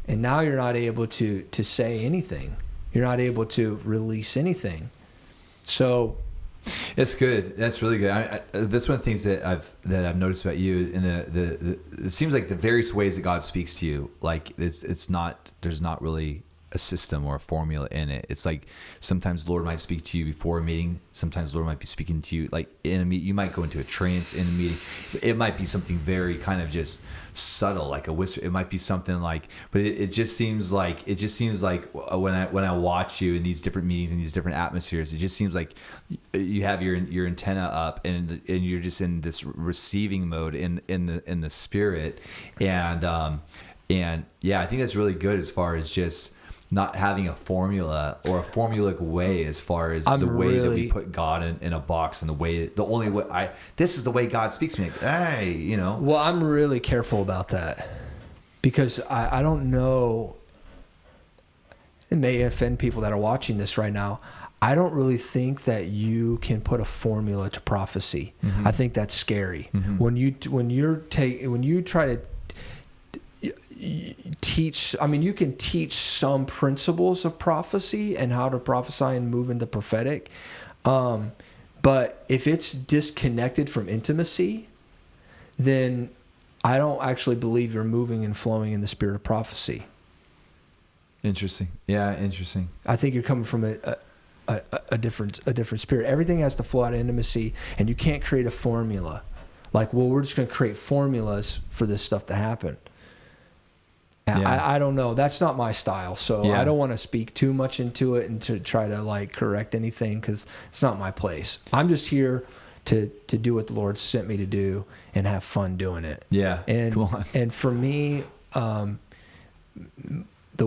and now you're not able to say anything. You're not able to release anything. So it's good. That's really good. That's one of the things that I've noticed about you. In it seems like the various ways that God speaks to you, like it's not, there's not really a system or a formula in it. It's like sometimes the Lord might speak to you before a meeting. Sometimes the Lord might be speaking to you like in a meeting. You might go into a trance in a meeting. It might be something very kind of just subtle, like a whisper. It might be something like, but it just seems like when I watch you in these different meetings and these different atmospheres, it just seems like you have your antenna up and you're just in this receiving mode in the spirit, and yeah, I think that's really good as far as just not having a formula or a formulaic way as far as the way that we put God in a box, and this is the way God speaks to me. Like, hey, Well, I'm really careful about that, because I don't know, it may offend people that are watching this right now. I don't really think that you can put a formula to prophecy. Mm-hmm. I think that's scary. Mm-hmm. When you try to teach, you can teach some principles of prophecy and how to prophesy and move into prophetic, but if it's disconnected from intimacy, then I don't actually believe you're moving and flowing in the spirit of prophecy. Interesting. Yeah, interesting. I think you're coming from a different spirit. Everything has to flow out of intimacy, and you can't create a formula. Like, well, we're just going to create formulas for this stuff to happen. Yeah. I don't know. That's not my style. So Yeah. I don't want to speak too much into it and to try to like correct anything, because it's not my place. I'm just here to do what the Lord sent me to do and have fun doing it. Yeah. And Come on. and for me, the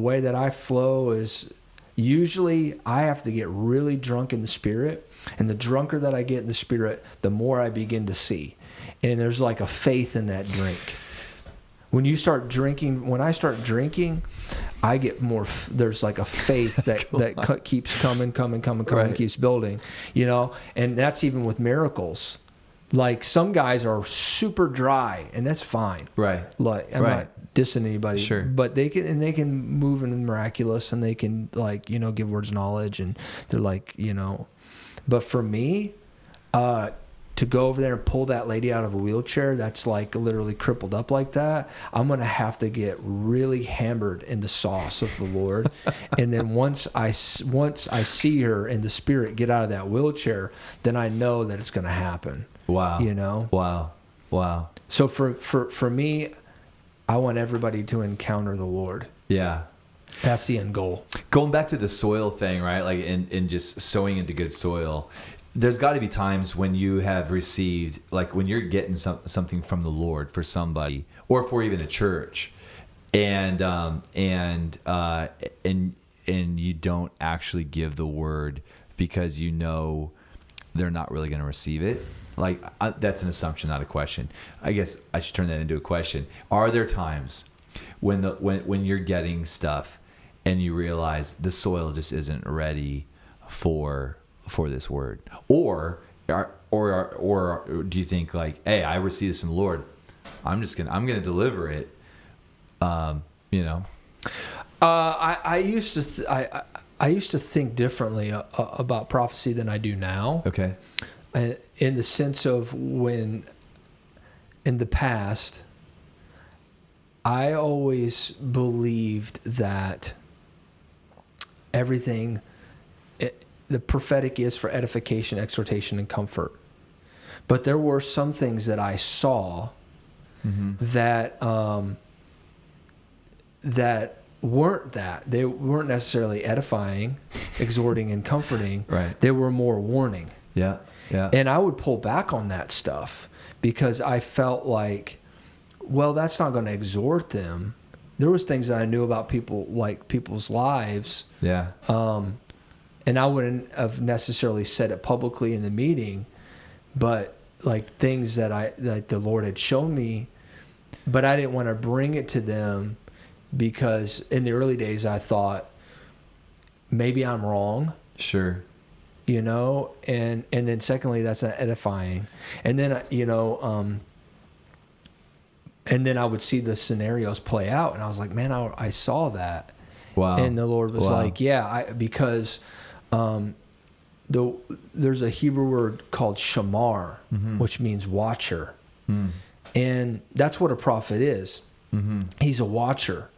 way that I flow is usually I have to get really drunk in the spirit, and the drunker that I get in the spirit, the more I begin to see. And there's like a faith in that drink. When you start drinking, when I start drinking, I get more. There's like a faith that keeps coming, Right. keeps building. You know, and that's even with miracles. Like, some guys are super dry, and that's fine. Right. Like, I'm not dissing anybody, Sure. but they can move in the miraculous, and they can, like, you know, give words of knowledge, and they're like, you know. But for me, to go over there and pull that lady out of a wheelchair that's like literally crippled up like that, I'm gonna have to get really hammered in the sauce of the Lord. And then once I see her in the spirit get out of that wheelchair, then I know that it's gonna happen. Wow. You know. Wow. So for me, I want everybody to encounter the Lord. Yeah. That's the end goal. Going back to the soil thing, right? Like, in just sowing into good soil, there's got to be times when you have received, like when you're getting something from the Lord for somebody, or for even a church, and you don't actually give the word because you know they're not really going to receive it. Like, that's an assumption, not a question. I guess I should turn that into a question. Are there times when you're getting stuff and you realize the soil just isn't ready for this word, or do you think, like, hey, I received this from the Lord, I'm gonna deliver it, you know? I used to think differently about prophecy than I do now. Okay. In the sense of, when in the past, I always believed that everything, the prophetic is for edification, exhortation, and comfort. But there were some things that I saw that weren't that. They weren't necessarily edifying, exhorting, and comforting. Right. They were more warning. Yeah. And I would pull back on that stuff because I felt like, well, that's not going to exhort them. There was things that I knew about people's lives. Yeah. And I wouldn't have necessarily said it publicly in the meeting, but like things that the Lord had shown me, but I didn't want to bring it to them because in the early days I thought maybe I'm wrong. Sure. You know, and then secondly, that's not edifying. And then, you know, and then I would see the scenarios play out, and I was like, man, I saw that. Wow. And the Lord was Wow. like, yeah, because there's a Hebrew word called shamar, which means watcher. And that's what a prophet is. He's a watcher.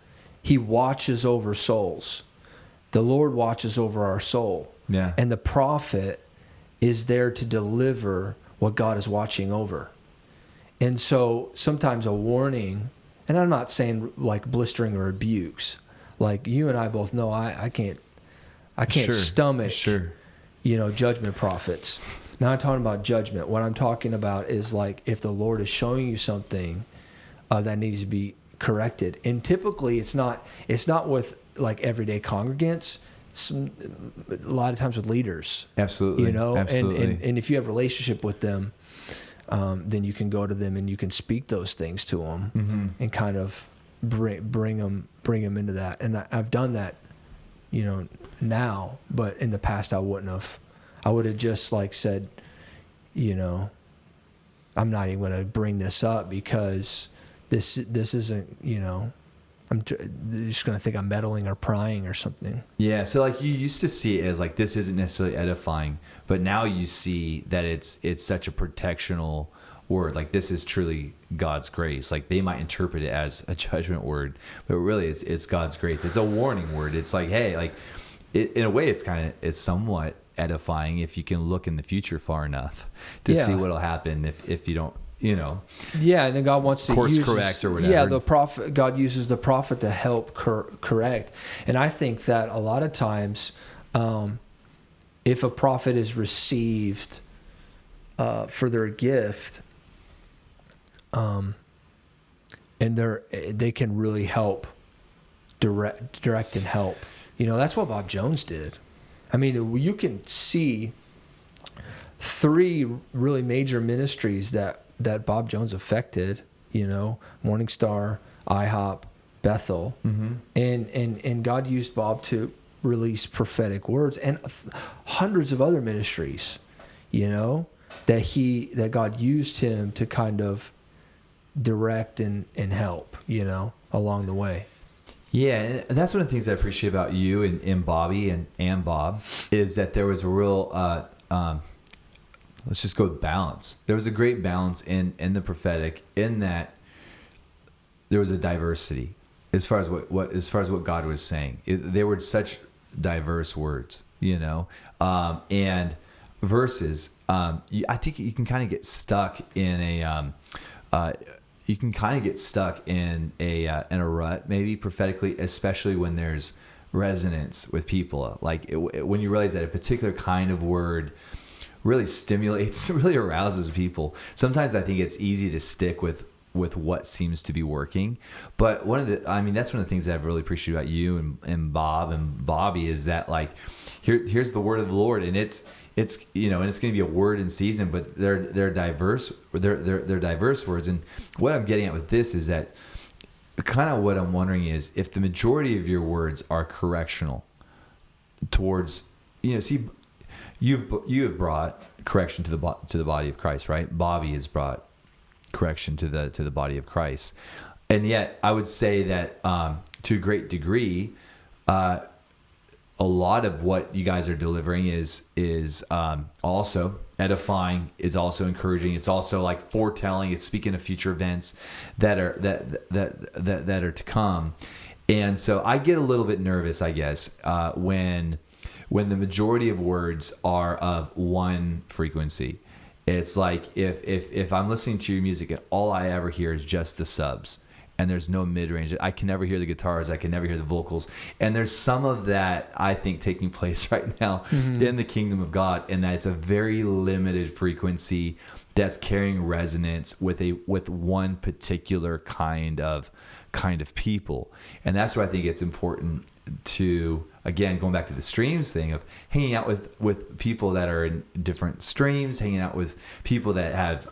He watches over souls. The Lord watches over our soul. Yeah. And the prophet is there to deliver what God is watching over. And so sometimes a warning, and I'm not saying like blistering or rebukes. Like, you and I both know I can't Sure. stomach, Sure. you know, judgment prophets. Now I'm talking about judgment. What I'm talking about is, like, if the Lord is showing you something that needs to be corrected. And typically it's not with like everyday congregants. A lot of times with leaders. Absolutely. You know, Absolutely. and if you have a relationship with them, then you can go to them and you can speak those things to them and kind of bring them into that. And I've done that, you know, now, but in the past I wouldn't have. I would have just like said, you know, I'm not even going to bring this up because this isn't, you know, they're just going to think I'm meddling or prying or something. Yeah, so like you used to see it as like this isn't necessarily edifying, but now you see that it's such a protectional word. Like, this is truly God's grace. Like, they might interpret it as a judgment word, but really it's God's grace. It's a warning word. It's like, hey, like, in a way, it's somewhat edifying if you can look in the future far enough to see what'll happen if you don't, Yeah, and then God wants to course correct or whatever. Yeah, God uses the prophet to help correct. And I think that a lot of times, if a prophet is received for their gift, and they can really help direct and help. That's what Bob Jones did. I mean, you can see 3 really major ministries that Bob Jones affected, Morning Star, IHOP, Bethel. Mm-hmm. And God used Bob to release prophetic words, and hundreds of other ministries, that God used him to kind of direct and help, along the way. Yeah, and that's one of the things I appreciate about you and Bobby and Bob is that there was a real, let's just go with balance. There was a great balance in the prophetic, in that there was a diversity as far as what God was saying. They were such diverse words, and verses. I think you can kind of get stuck in a rut, maybe prophetically, especially when there's resonance with people. Like when you realize that a particular kind of word really stimulates, really arouses people. Sometimes I think it's easy to stick with what seems to be working. But that's one of the things that I've really appreciated about you and Bob and Bobby is that, like, here's the word of the Lord, and it's and it's going to be a word in season, but they're diverse. They're diverse words. And what I'm getting at with this is that kind of what I'm wondering is if the majority of your words are correctional towards, see, you have brought correction to the body of Christ, right? Bobby has brought correction to the body of Christ, and yet I would say that to a great degree, a lot of what you guys are delivering is also edifying. It's also encouraging. It's also like foretelling. It's speaking of future events that are to come. And so I get a little bit nervous, I guess, when the majority of words are of one frequency. It's like if I'm listening to your music and all I ever hear is just the subs, and there's no mid-range. I can never hear the guitars. I can never hear the vocals. And there's some of that, I think, taking place right now in the kingdom of God, and that it's a very limited frequency that's carrying resonance with one particular kind of people. And that's why I think it's important to, again, going back to the streams thing of hanging out with people that are in different streams, hanging out with people that have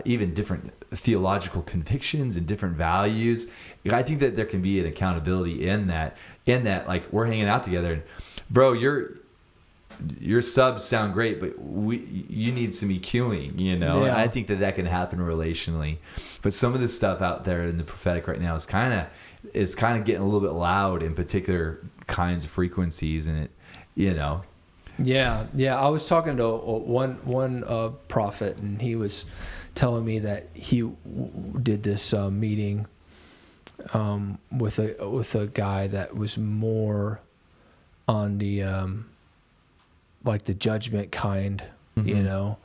even different theological convictions and different values. I think that there can be an accountability in that like we're hanging out together and, bro, your subs sound great, but you need some EQing, Yeah. And I think that can happen relationally. But some of the stuff out there in the prophetic right now is kind of getting a little bit loud in particular kinds of frequencies, and it, Yeah. I was talking to one prophet, and he was telling me that he did this meeting with a guy that was more on the like the judgment kind, and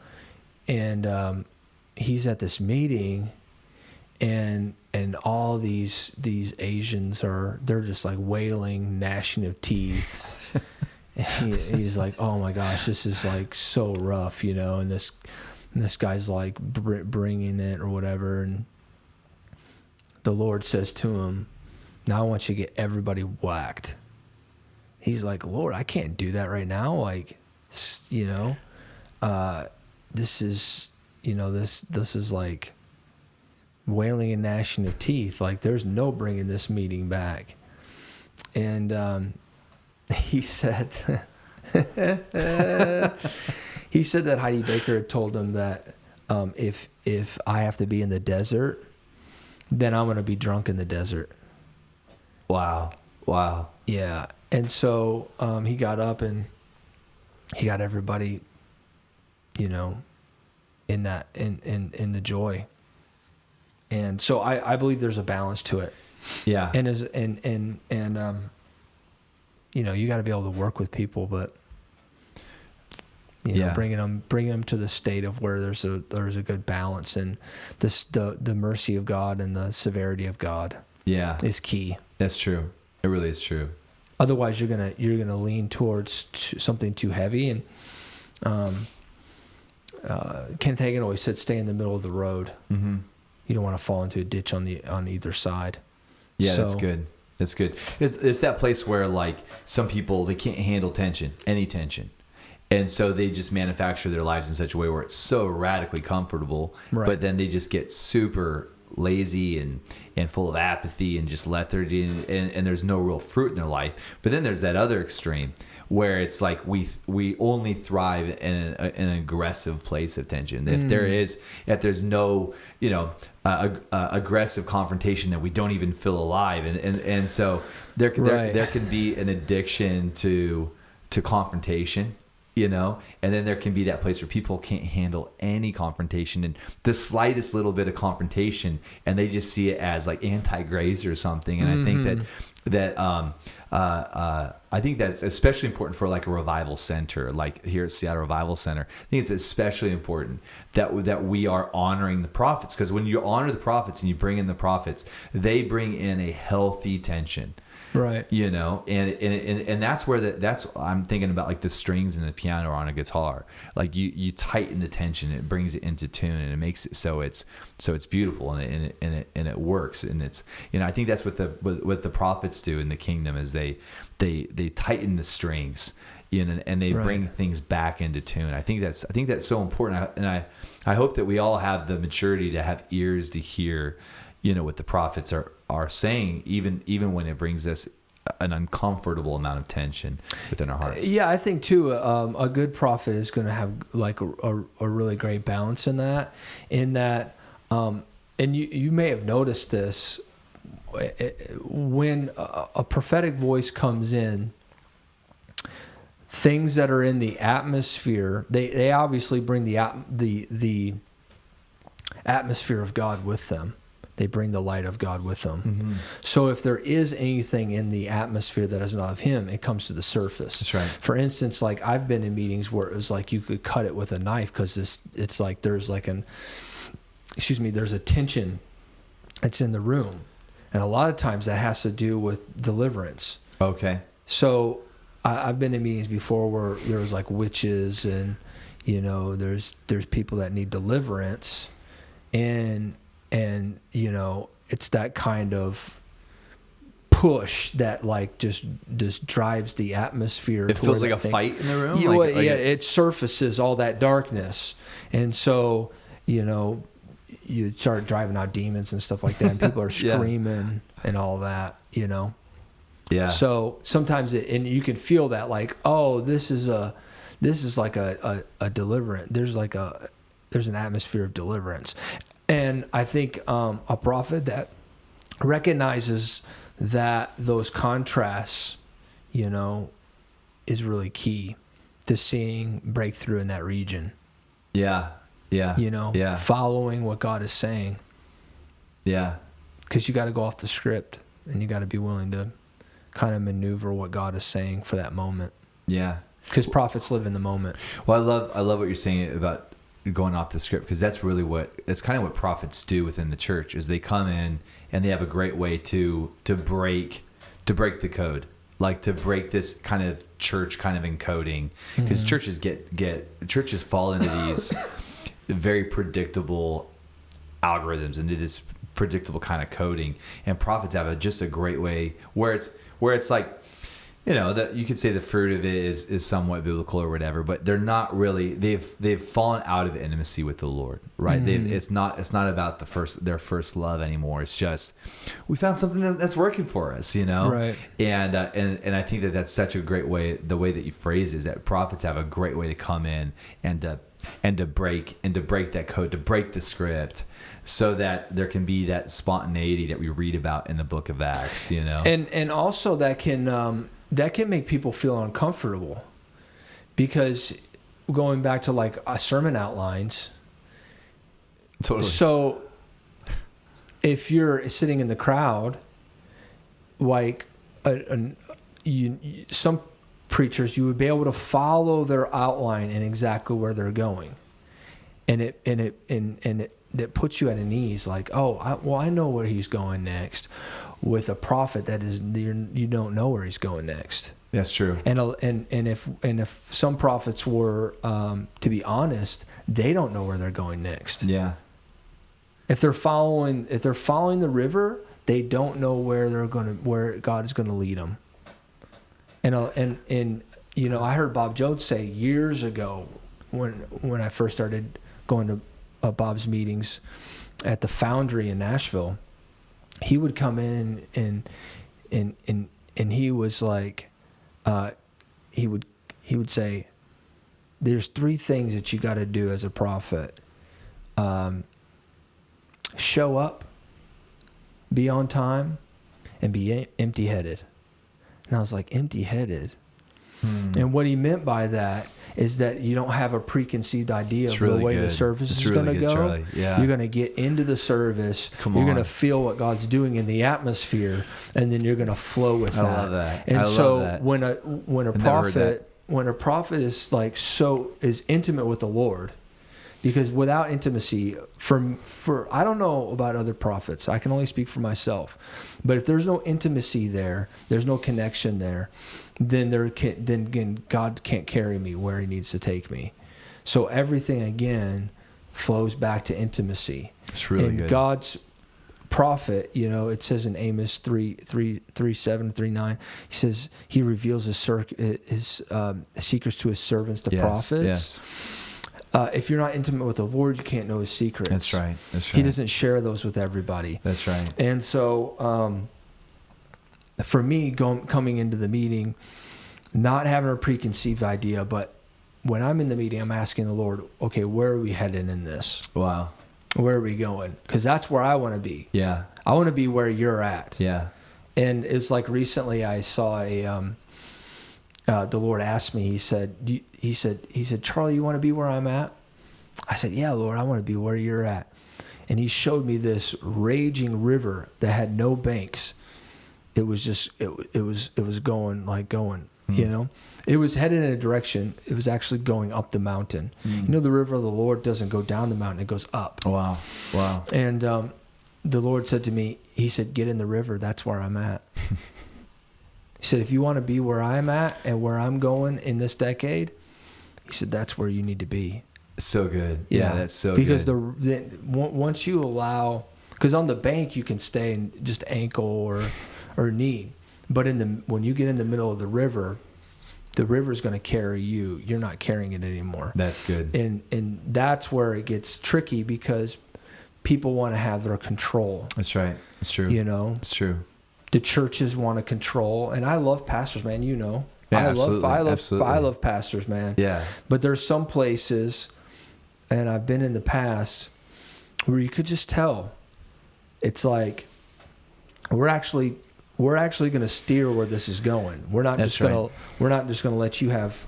he's at this meeting, and all these Asians they're just like wailing, gnashing of teeth. He's like, oh my gosh, this is like so rough, and this guy's like bringing it or whatever, and the Lord says to him, now I want you to get everybody whacked. He's like, Lord, I can't do that right now. Like, this is, this is like wailing and gnashing of teeth. Like, there's no bringing this meeting back. And he said, he said that Heidi Baker had told him that if I have to be in the desert, then I'm going to be drunk in the desert. Wow. Yeah. And so he got up and he got everybody, in that, in the joy. And so I believe there's a balance to it. Yeah. And you know, you got to be able to work with people, but you know, bringing them to the state of where there's a good balance, and the mercy of God and the severity of God is key. That's true. It really is true. Otherwise, you're gonna lean towards something too heavy. And Kenneth Hagin always said, "Stay in the middle of the road." Mm-hmm. You don't want to fall into a ditch on either side. Yeah, so, that's good. That's good. It's that place where, like, some people, they can't handle any tension. And so they just manufacture their lives in such a way where it's so radically comfortable, right. But then they just get super lazy and full of apathy and just lethargy, and there's no real fruit in their life. But then there's that other extreme where it's like we only thrive in an aggressive place of tension. If there's no, you know, aggressive confrontation, that we don't even feel alive, and so there can be an addiction to confrontation. You know, and then there can be that place where people can't handle any confrontation, and the slightest little bit of confrontation, and they just see it as like anti-grace or something. And mm-hmm. I think that's especially important for like a revival center, like here at Seattle Revival Center. I think it's especially important that we are honoring the prophets, because when you honor the prophets and you bring in the prophets, they bring in a healthy tension. Right. You know, and that's where that's I'm thinking about, like the strings in the piano or on a guitar. Like you tighten the tension, it brings it into tune, and it makes it so it's beautiful, and it works. And it's, you know, I think that's what the prophets do in the kingdom, is they tighten the strings, you know, and they bring things back into tune. I think that's so important. And I hope that we all have the maturity to have ears to hear, you know, what the prophets are saying, even when it brings us an uncomfortable amount of tension within our hearts. Yeah, I think too, a good prophet is going to have like a really great balance in that, and you may have noticed this, when a prophetic voice comes in, things that are in the atmosphere, they obviously bring the atmosphere of God with them. They bring the light of God with them. Mm-hmm. So if there is anything in the atmosphere that is not of Him, it comes to the surface. That's right. For instance, like I've been in meetings where it was like you could cut it with a knife, because it's like there's a tension that's in the room. And a lot of times that has to do with deliverance. Okay. So I've been in meetings before where there was like witches, and, you know, there's people that need deliverance, and you know, it's that kind of push that like just drives the atmosphere. It feels like a fight in the room. It surfaces all that darkness, and so, you know, you start driving out demons and stuff like that, and people are screaming and all that, you know. Yeah. So sometimes and you can feel that, like, oh, this is like a deliverance. There's an atmosphere of deliverance. And I think a prophet that recognizes that those contrasts, you know, is really key to seeing breakthrough in that region. Yeah. Yeah. You know, following what God is saying. Yeah. Because you got to go off the script, and you got to be willing to kind of maneuver what God is saying for that moment. Yeah. Because prophets live in the moment. Well, I love what you're saying about going off the script, because that's kind of what prophets do within the church, is they come in and they have a great way to break the code, like to break this kind of church kind of encoding, because mm-hmm. churches fall into these very predictable algorithms, into this predictable kind of coding, and prophets have just a great way where it's like, you know, that you could say the fruit of it is somewhat biblical or whatever, but they're not really. They've fallen out of intimacy with the Lord, right? Mm. It's not about their first love anymore. It's just, we found something that's working for us, you know, right? And I think that's such a great way. The way that you phrase it is that prophets have a great way to come in and to break that code, to break the script, so that there can be that spontaneity that we read about in the book of Acts, you know, and also that can make people feel uncomfortable, because going back to like sermon outlines, Totally. So if you're sitting in the crowd, like some preachers, you would be able to follow their outline and exactly where they're going, and it puts you at an ease. Like, I know where he's going next. With a prophet, that is, you don't know where he's going next. That's true. And if some prophets were, to be honest, they don't know where they're going next. Yeah. If they're following the river, they don't know where God is gonna lead them. And you know, I heard Bob Jones say years ago when I first started going to Bob's meetings at the Foundry in Nashville, he would come in and he was like, he would say, there's 3 things that you got to do as a prophet. Show up, be on time, and be empty-headed. And I was like, empty-headed? And what he meant by that is that you don't have a preconceived idea of the way the service is going to go. Charlie. Yeah. You're going to get into the service. You're going to feel what God's doing in the atmosphere, and then you're going to flow with that. I love that. And so when a prophet is like is intimate with the Lord, because without intimacy, for I don't know about other prophets, I can only speak for myself, but if there's no intimacy there, there's no connection there, then God can't carry me where he needs to take me. So everything again flows back to intimacy. It's really good. God's prophet, you know, it says in Amos 3:7-9, he says he reveals his secrets to his servants, the prophets. Yes. If you're not intimate with the Lord, you can't know his secrets. That's right. He doesn't share those with everybody. That's right. And so for me, coming into the meeting, not having a preconceived idea, but when I'm in the meeting, I'm asking the Lord, okay, where are we headed in this? Wow. Where are we going? Because that's where I want to be. Yeah. I want to be where you're at. Yeah. And it's like recently I saw the Lord asked me, he said, Charlie, you want to be where I'm at? I said, yeah, Lord, I want to be where you're at. And he showed me this raging river that had no banks. It was just, it was going, you know, it was headed in a direction. It was actually going up the mountain. You know, the river of the Lord doesn't go down the mountain. It goes up. Wow. Wow. And the Lord said to me, he said, get in the river. That's where I'm at. He said, if you want to be where I'm at and where I'm going in this decade, he said, that's where you need to be. So good. Yeah, that's so because good. Because once you allow, because on the bank you can stay in just ankle or knee, but when you get in the middle of the river's going to carry you. You're not carrying it anymore. That's good. And that's where it gets tricky because people want to have their control. That's right. It's true. You know, it's true. The churches want to control, and I love pastors, man. You know, yeah, I love pastors, man. Yeah. But there's some places, and I've been in the past, where you could just tell. It's like we're actually going to steer where this is going. We're not just going to let you have,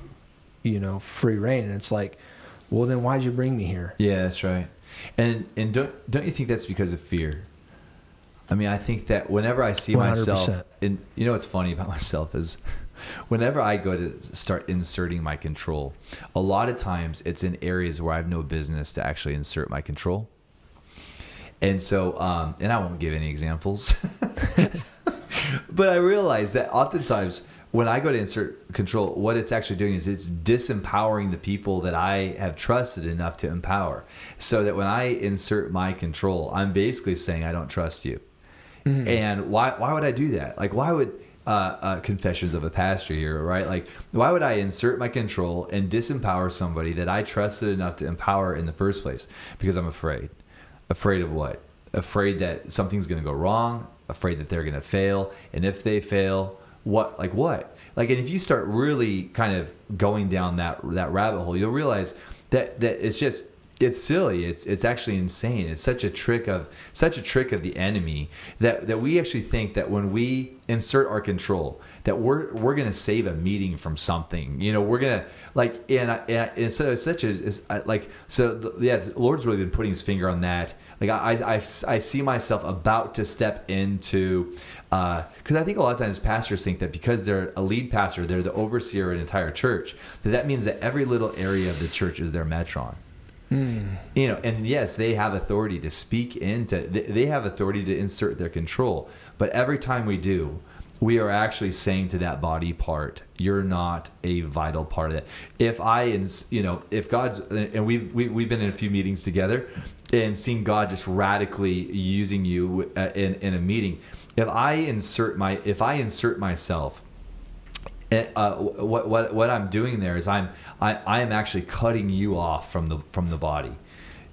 you know, free reign. And it's like, well, then why'd you bring me here? Yeah, that's right. And don't you think that's because of fear? I mean, I think that whenever I see 100%. Myself, and you know what's funny about myself is whenever I go to start inserting my control, a lot of times it's in areas where I have no business to actually insert my control. And so, and I won't give any examples, but I realize that oftentimes when I go to insert control, what it's actually doing is it's disempowering the people that I have trusted enough to empower. So that when I insert my control, I'm basically saying I don't trust you. Mm-hmm. And why would I do that? Like, why would Confessions of a Pastor here, right? Like, why would I insert my control and disempower somebody that I trusted enough to empower in the first place? Because I'm afraid. Afraid of what? Afraid that something's going to go wrong. Afraid that they're going to fail. And if they fail, what? Like what? Like, and if you start really kind of going down that rabbit hole, you'll realize that it's just It's silly. It's actually insane. It's such a trick of the enemy that we actually think that when we insert our control, that we're gonna save a meeting from something. We're gonna and so it's such the Lord's really been putting his finger on that. Like I see myself about to step into, because I think a lot of times pastors think that because they're a lead pastor, they're the overseer of an entire church, that means that every little area of the church is their metron. And yes, they have authority to speak into, they have authority to insert their control. But every time we do, we are actually saying to that body part, you're not a vital part of that. If God's, and we've been in a few meetings together and seen God just radically using you in a meeting. If I insert myself, what I'm doing there is I am actually cutting you off from the body.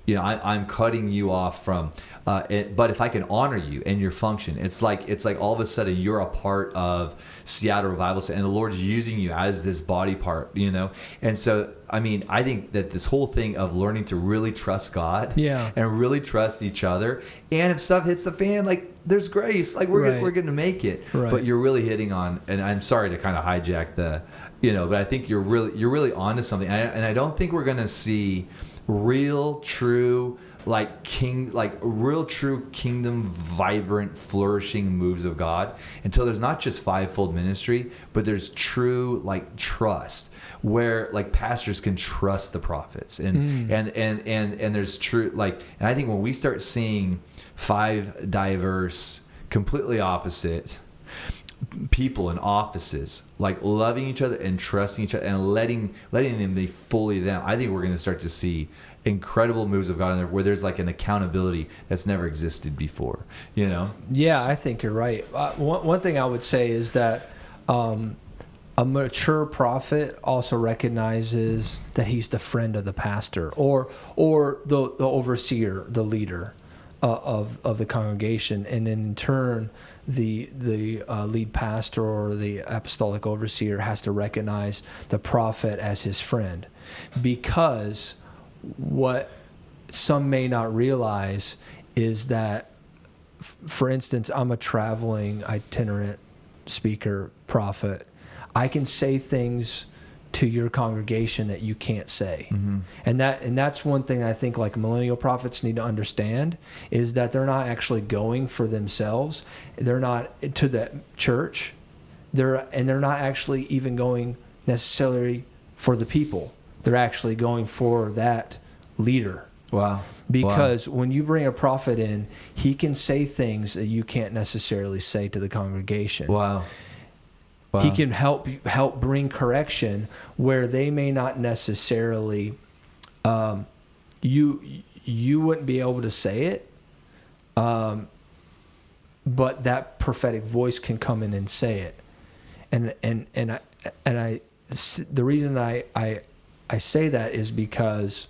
I'm cutting you off from. But if I can honor you and your function, it's like all of a sudden you're a part of Seattle Revival, and the Lord's using you as this body part. And so I think that this whole thing of learning to really trust God, and really trust each other, and if stuff hits the fan, like there's grace, like we're going to make it. Right. But you're really hitting on, and I'm sorry to kind of hijack but I think you're really onto something, and I don't think we're going to see real true kingdom vibrant flourishing moves of God until there's not just fivefold ministry, but there's true trust where pastors can trust the prophets and there's true and I think when we start seeing 5 diverse, completely opposite people in offices loving each other and trusting each other and letting them be fully them, I think we're going to start to see incredible moves of God in there where there's an accountability that's never existed before. I think you're right. One thing I would say is that a mature prophet also recognizes that he's the friend of the pastor or the overseer, the leader of the congregation, and then in turn the lead pastor or the apostolic overseer has to recognize the prophet as his friend, because what some may not realize is that, for instance, I'm a traveling itinerant speaker prophet. I can say things to your congregation that you can't say. Mm-hmm. And that's one thing I think millennial prophets need to understand, is that they're not actually going for themselves. They're not to the church. They're not actually even going necessarily for the people. They're actually going for that leader. Wow. Because when you bring a prophet in, he can say things that you can't necessarily say to the congregation. Wow. He can help bring correction where they may not necessarily, you wouldn't be able to say it, but that prophetic voice can come in and say it, and I the reason I say that is because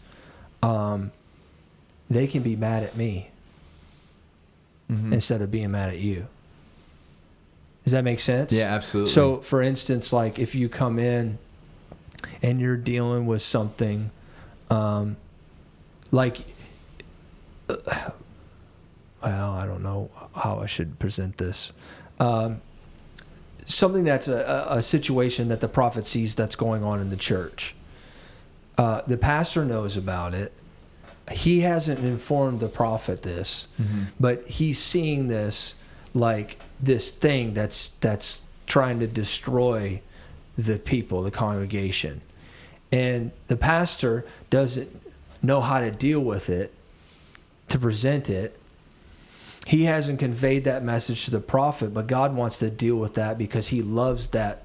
they can be mad at me instead of being mad at you. Does that make sense? Yeah, absolutely. So, for instance, if you come in and you're dealing with something, well, I don't know how I should present this. Something that's a situation that the prophet sees that's going on in the church. The pastor knows about it. He hasn't informed the prophet this, but he's seeing this this thing that's trying to destroy the people, the congregation. And the pastor doesn't know how to deal with it, to present it. He hasn't conveyed that message to the prophet, but God wants to deal with that because he loves that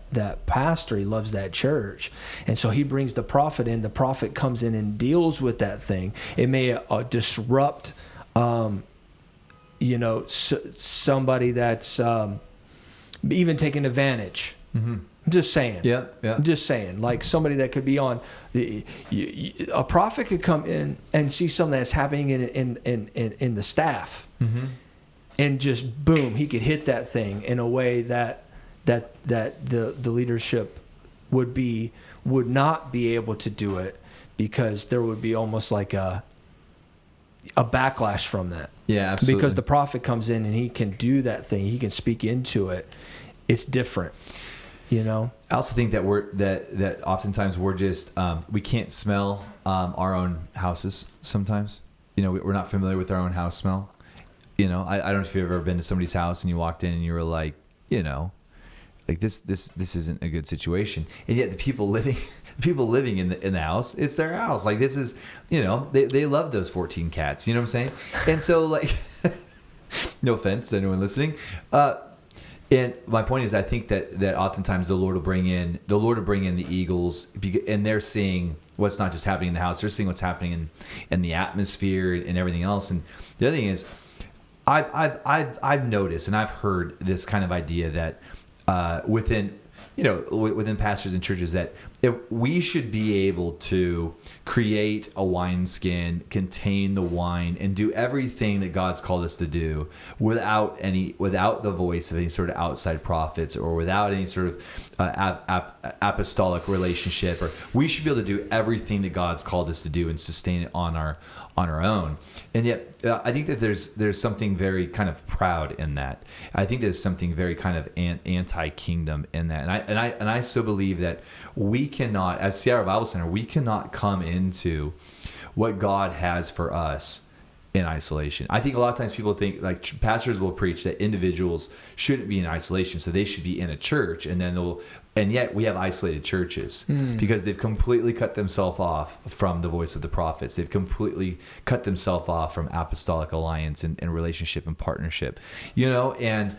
pastor. He loves that church. And so he brings the prophet in. The prophet comes in and deals with that thing. It may disrupt somebody that's even taking advantage. Mm-hmm. I'm just saying. Yeah. I'm just saying. Somebody that could be on. A prophet could come in and see something that's happening in the staff, and just boom, he could hit that thing in a way that the leadership would not be able to do it, because there would be almost like a a backlash from that. Yeah, absolutely. Because the prophet comes in and he can do that thing. He can speak into it. It's different, you know? I also think that that oftentimes we're just, we can't smell our own houses sometimes. You know, we're not familiar with our own house smell. You know, I don't know if you've ever been to somebody's house and you walked in and you were like, you know, like this isn't a good situation. And yet the people living in the house, it's their house. Like this is, you know, they love those 14 cats. You know what I'm saying? And so like, no offense to anyone listening. And my point is, I think that oftentimes the Lord will bring in the eagles, and they're seeing what's not just happening in the house; they're seeing what's happening in the atmosphere and everything else. And the other thing is, I've noticed and I've heard this kind of idea that within pastors and churches, that if we should be able to create a wineskin, contain the wine, and do everything that God's called us to do without the voice of any sort of outside prophets or without any sort of apostolic relationship, or we should be able to do everything that God's called us to do and sustain it on our own. And yet I think that there's something very kind of proud in that. I think there's something very kind of anti-kingdom in that. And I so believe that we cannot, as Sierra Bible Center, we cannot come into what God has for us in isolation. I think a lot of times people think, like, pastors will preach that individuals shouldn't be in isolation, so they should be in a church, and yet we have isolated churches because they've completely cut themselves off from the voice of the prophets. They've completely cut themselves off from apostolic alliance and relationship and partnership, you know, and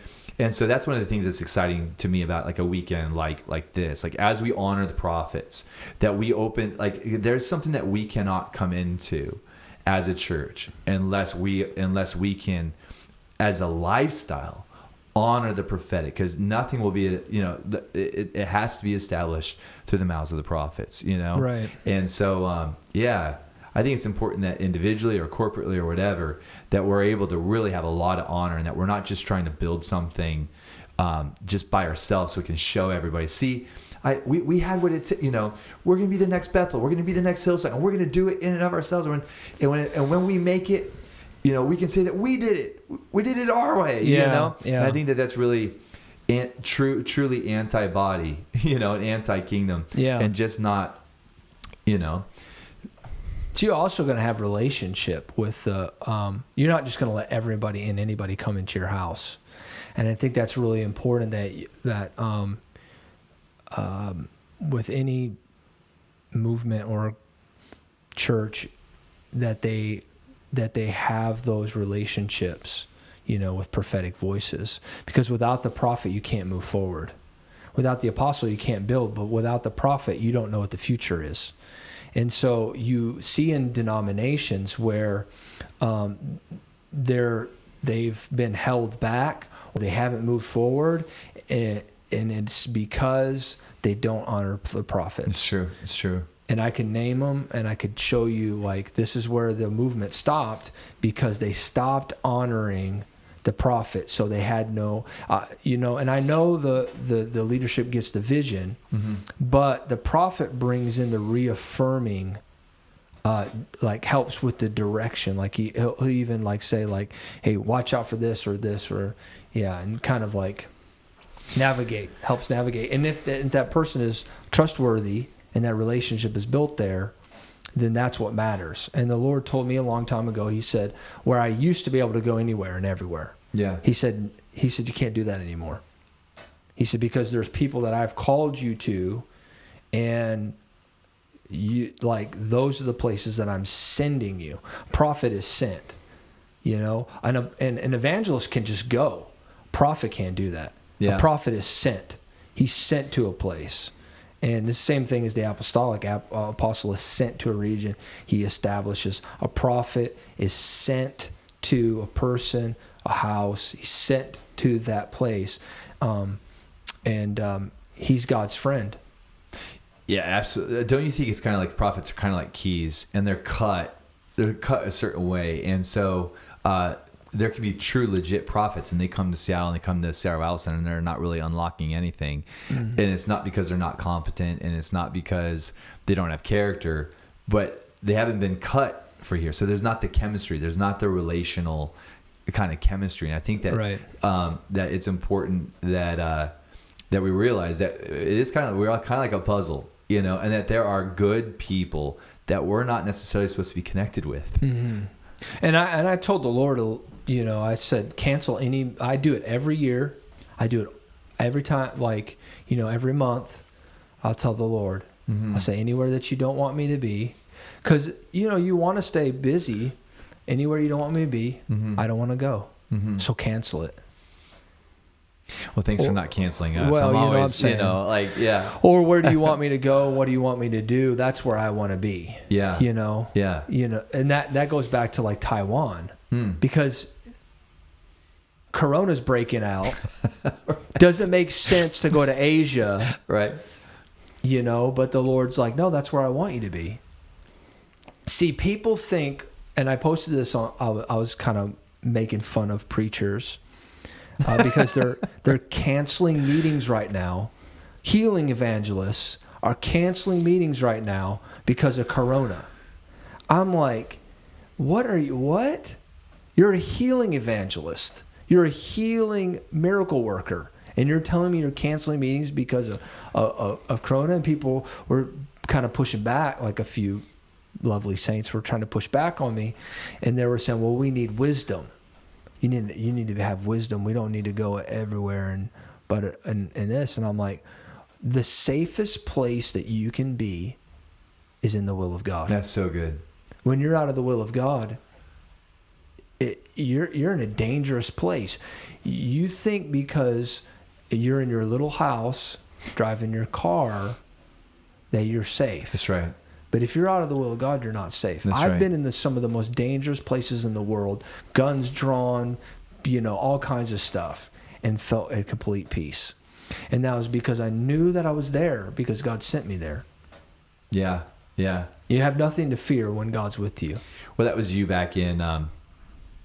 so that's one of the things that's exciting to me about like a weekend like this. Like, as we honor the prophets, that we open, like, there's something that we cannot come into as a church unless we can, as a lifestyle, honor the prophetic, because nothing will be, you know, it has to be established through the mouths of the prophets, you know? Right. And so, I think it's important that individually or corporately or whatever, that we're able to really have a lot of honor, and that we're not just trying to build something just by ourselves so we can show everybody. See, we had what it, you know, we're going to be the next Bethel, we're going to be the next Hillside, and we're going to do it in and of ourselves. And when we make it, you know, we can say that we did it our way, you know? Yeah. And I think that that's really truly anti-body, you know, and anti-kingdom. Yeah. And just not, you know. So you're also going to have relationship with you're not just going to let anybody come into your house. And I think that's really important, that with any movement or church, that they have those relationships, you know, with prophetic voices. Because without the prophet, you can't move forward. Without the apostle, you can't build. But without the prophet, you don't know what the future is. And so you see in denominations where they've been held back, or they haven't moved forward, and it's because they don't honor the prophets. It's true. And I can name them, and I could show you, like, this is where the movement stopped, because they stopped honoring the prophet. So they had no, you know, and I know the leadership gets the vision, but the prophet brings in the reaffirming, like, helps with the direction. Like he'll even like say, like, hey, watch out for this, or yeah, and kind of like helps navigate. And if that person is trustworthy and that relationship is built there, then that's what matters. And the Lord told me a long time ago, He said, where I used to be able to go anywhere and everywhere. Yeah. He said, you can't do that anymore. He said, because there's people that I've called you to, and you, like, those are the places that I'm sending you. Prophet is sent, you know, and an evangelist can just go. Prophet can't do that. Yeah. A prophet is sent. He's sent to a place. And the same thing as the apostolic apostle is sent to a region. He establishes. A prophet is sent to a person, a house. He's sent to that place. And he's God's friend. Yeah, absolutely. Don't you think it's kind of like prophets are kind of like keys, and they're cut a certain way. And so there can be true, legit prophets, and they come to Seattle and they come to Sierra Bible Center, and they're not really unlocking anything. And it's not because they're not competent, and it's not because they don't have character, but they haven't been cut for here. So there's not the chemistry. There's not the relational kind of chemistry. And I think that Right. That it's important that that we realize that it is we're all kind of like a puzzle, you know, and that there are good people that we're not necessarily supposed to be connected with. Mm-hmm. And I told the Lord, you know, I said, cancel any. I do it every year. I do it every time, like, you know, every month. I'll tell the Lord. Mm-hmm. I'll say, anywhere that you don't want me to be, because, you know, you want to stay busy. Anywhere you don't want me to be, Mm-hmm. I don't want to go. Mm-hmm. So cancel it. Well, thanks for not canceling us. Well, I'm you know always, what I'm saying. you know, like, yeah. Or where do you want me to go? What do you want me to do? That's where I want to be. Yeah. You know? Yeah. You know, and that goes back to like Taiwan, because Corona's breaking out. Doesn't make sense to go to Asia, Right. you know, but the Lord's like, no, that's where I want you to be. See, people think, and I posted this on, I was kind of making fun of preachers because they're canceling meetings right now. Healing evangelists are canceling meetings right now because of Corona. I'm like, what? You're a healing evangelist. You're a healing miracle worker. And you're telling me you're canceling meetings because of Corona? And people were kind of pushing back, like a few lovely saints were trying to push back on me. And they were saying, well, we need wisdom. You need to have wisdom. We don't need to go everywhere and this. And I'm like, the safest place that you can be is in the will of God. That's so good. When you're out of the will of God, you're in a dangerous place. You think because you're in your little house driving your car that you're safe. That's right. But if you're out of the will of God, you're not safe. That's I've right. been in some of the most dangerous places in the world, guns drawn, you know, all kinds of stuff, and felt at complete peace. And that was because I knew that I was there because God sent me there. Yeah. Yeah. You have nothing to fear when God's with you. Well, that was you back in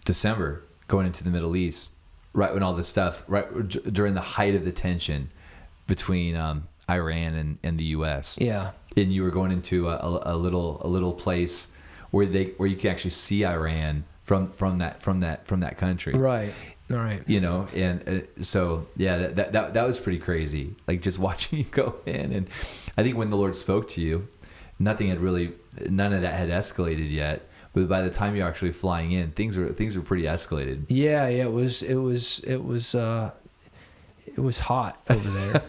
December going into the Middle East, right when all this stuff, right during the height of the tension between Iran and the U.S. Yeah. And you were going into a little place where you can actually see Iran from that country. Right. All right. You know, and so yeah, that was pretty crazy. Like just watching you go in, and I think when the Lord spoke to you, none of that had escalated yet. But by the time you're actually flying in, things were pretty escalated. Yeah. It was hot over there.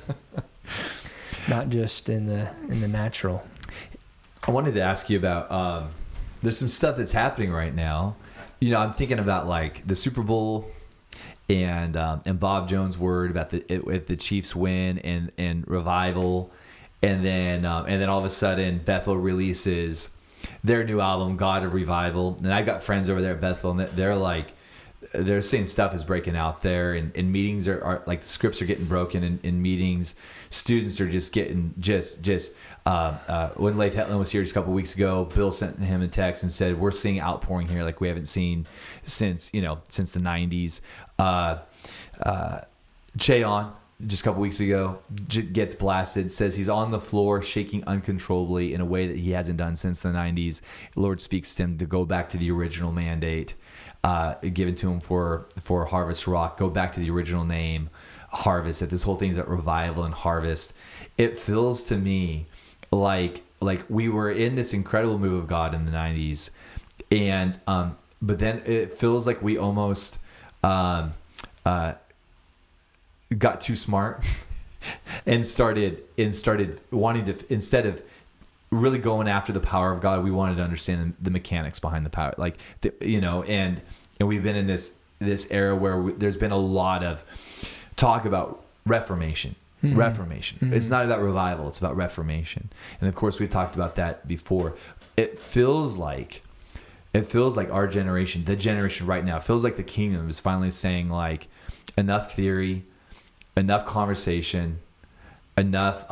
Not just in the natural. I wanted to ask you about there's some stuff that's happening right now. You know, I'm thinking about like the Super Bowl and Bob Jones' word about if the Chiefs win and revival, and then all of a sudden Bethel releases their new album, God of Revival. And I got friends over there at Bethel, and they're saying stuff is breaking out there, and meetings are like the scripts are getting broken in meetings. Students are just getting when Leif Hetland was here just a couple of weeks ago, Bill sent him a text and said, we're seeing outpouring here like we haven't seen since the 90s. Cheon, just a couple weeks ago, gets blasted, says he's on the floor shaking uncontrollably in a way that he hasn't done since the 90s. The Lord speaks to him to go back to the original mandate given to him for Harvest Rock, go back to the original name, Harvest, that this whole thing's about revival and harvest. It feels to me like we were in this incredible move of God in the 90s, and but then it feels like we almost got too smart and started wanting to, instead of really going after the power of God, we wanted to understand the mechanics behind the power, and we've been in this era where there's been a lot of talk about reformation. Mm-hmm. Reformation. Mm-hmm. It's not about revival, it's about reformation. And of course we talked about that before. It feels like our generation, the generation right now, it feels like the kingdom is finally saying like, enough theory, enough conversation, enough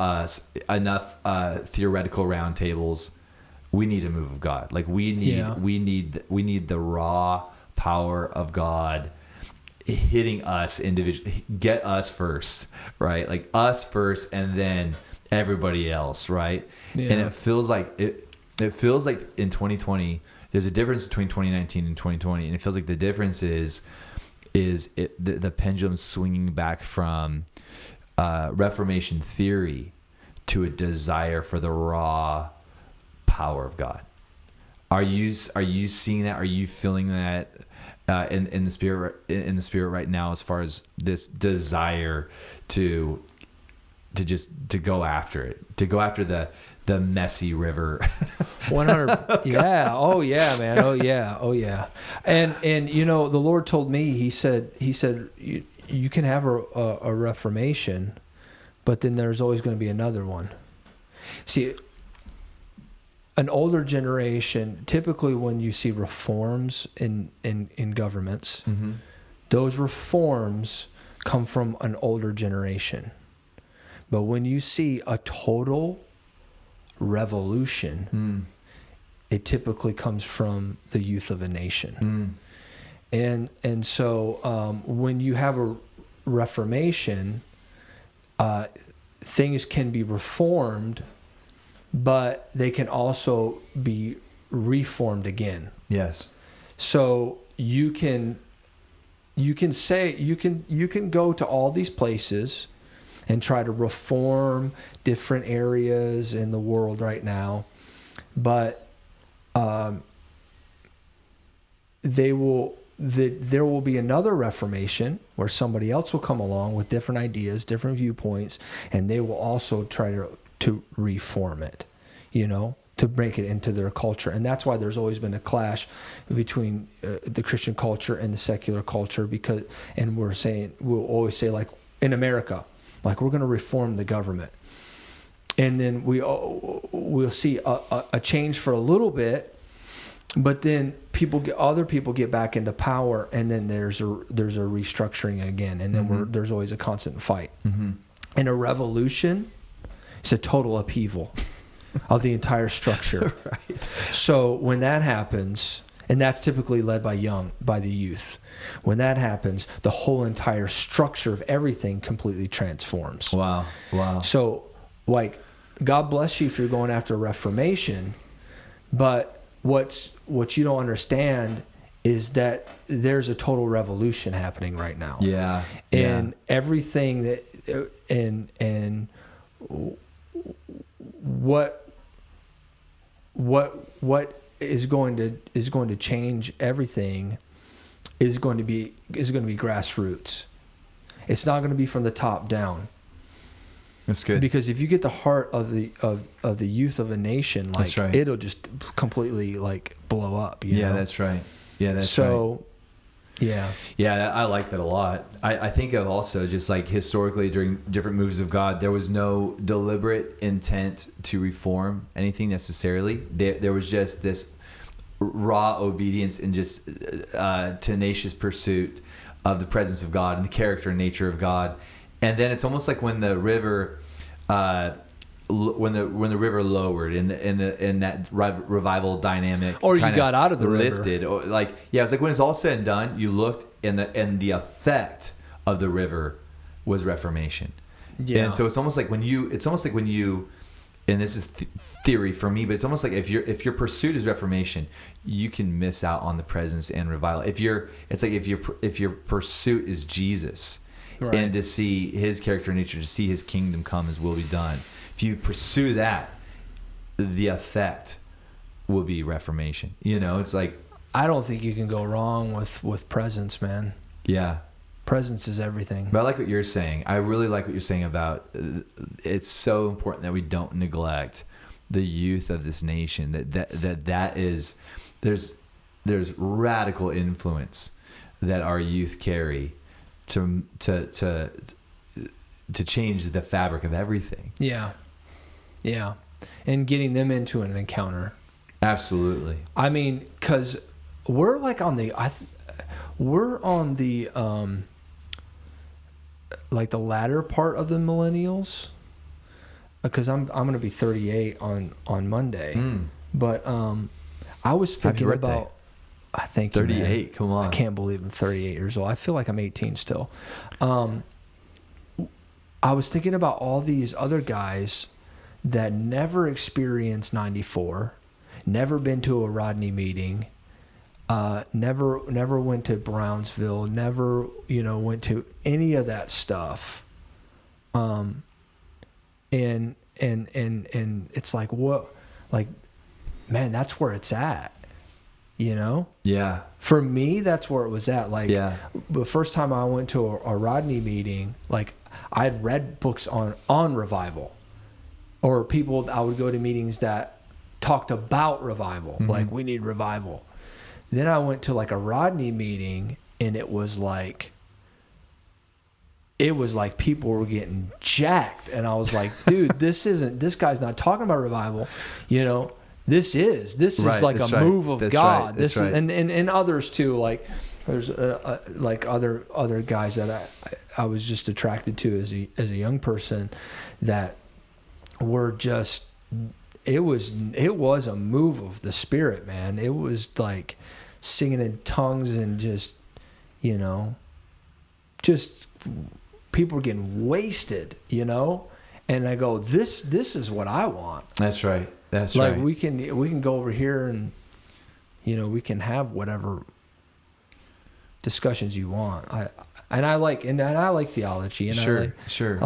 theoretical roundtables. We need a move of God. Like we need the raw power of God hitting us individually. Get us first, right? Like us first, and then everybody else, right? Yeah. And it feels like in 2020 there's a difference between 2019 and 2020, and it feels like the difference is the pendulum swinging back from Reformation theory to a desire for the raw power of God. Are you seeing that? Are you feeling that in the spirit right now, as far as this desire to go after it, to go after the messy river? 100. Yeah. Oh yeah, man. Oh yeah. And the Lord told me, he said you can have a reformation, but then there's always going to be another one. See, an older generation, typically when you see reforms in governments, mm-hmm. those reforms come from an older generation. But when you see a total revolution, it typically comes from the youth of a nation. And so when you have a reformation, things can be reformed, but they can also be reformed again. Yes. So you can go to all these places and try to reform different areas in the world right now, but there will be another reformation where somebody else will come along with different ideas, different viewpoints, and they will also try to reform it, to break it into their culture. And that's why there's always been a clash between the Christian culture and the secular culture, and we'll always say, like in America, like we're going to reform the government. And then we'll see a change for a little bit, but then other people get back into power, and then there's a restructuring again, and then mm-hmm. there's always a constant fight. Mm-hmm. And a revolution is a total upheaval of the entire structure. Right. So when that happens, and that's typically led by the youth, when that happens, the whole entire structure of everything completely transforms. Wow. So, like, God bless you if you're going after a reformation, but what you don't understand is that there's a total revolution happening right now. Yeah. And everything that and what is going to change everything is going to be grassroots. It's not going to be from the top down. That's good. Because if you get the heart of the youth of a nation, like, that's right. It'll just completely like blow up. Yeah, that's right. Yeah, that's right. So, yeah. Yeah, I like that a lot. I think of also just like historically during different moves of God, there was no deliberate intent to reform anything necessarily. There was just this raw obedience and just tenacious pursuit of the presence of God and the character and nature of God. And then it's almost like when the river, when the river lowered in that revival dynamic, or you got out of the lifted, river. or like, yeah, it's like when it's all said and done, you looked and the effect of the river was reformation. Yeah. And so it's almost like when you, and this is theory for me, but it's almost like if your pursuit is reformation, you can miss out on the presence and revival. If your pursuit is Jesus. Right. And to see his character and nature, to see his kingdom come, his will be done. If you pursue that, the effect will be reformation. It's like, I don't think you can go wrong with presence, man. Yeah. Presence is everything. But I like what you're saying. I really like what you're saying about it's so important that we don't neglect the youth of this nation. That is, there's radical influence that our youth carry to change the fabric of everything. Yeah. And getting them into an encounter. Absolutely. I mean, because we're like we're on the like the latter part of the millennials, because I'm going to be 38 on Monday. But I was thinking about, I think 38. Man, come on! I can't believe I'm 38 years old. I feel like I'm 18 still. I was thinking about all these other guys that never experienced 94, never been to a Rodney meeting, never went to Brownsville, never, went to any of that stuff. And it's like, what, like, man, that's where it's at, Yeah. For me, that's where it was at. Like, Yeah. the first time I went to a Rodney meeting, like, I'd read books on revival, or I would go to meetings that talked about revival, like, we need revival. Then I went to like a Rodney meeting, and it was like people were getting jacked, and I was like, dude, this guy's not talking about revival, This is Right, like a move of God. Right, this is, and others too. Like there's like other guys that I was just attracted to as a young person, that were just, it was a move of the Spirit, man. It was like singing in tongues, and just people were getting wasted, and I go, this is what I want. That's right. That's like, right. we can go over here, and we can have whatever discussions you want. I like theology, and I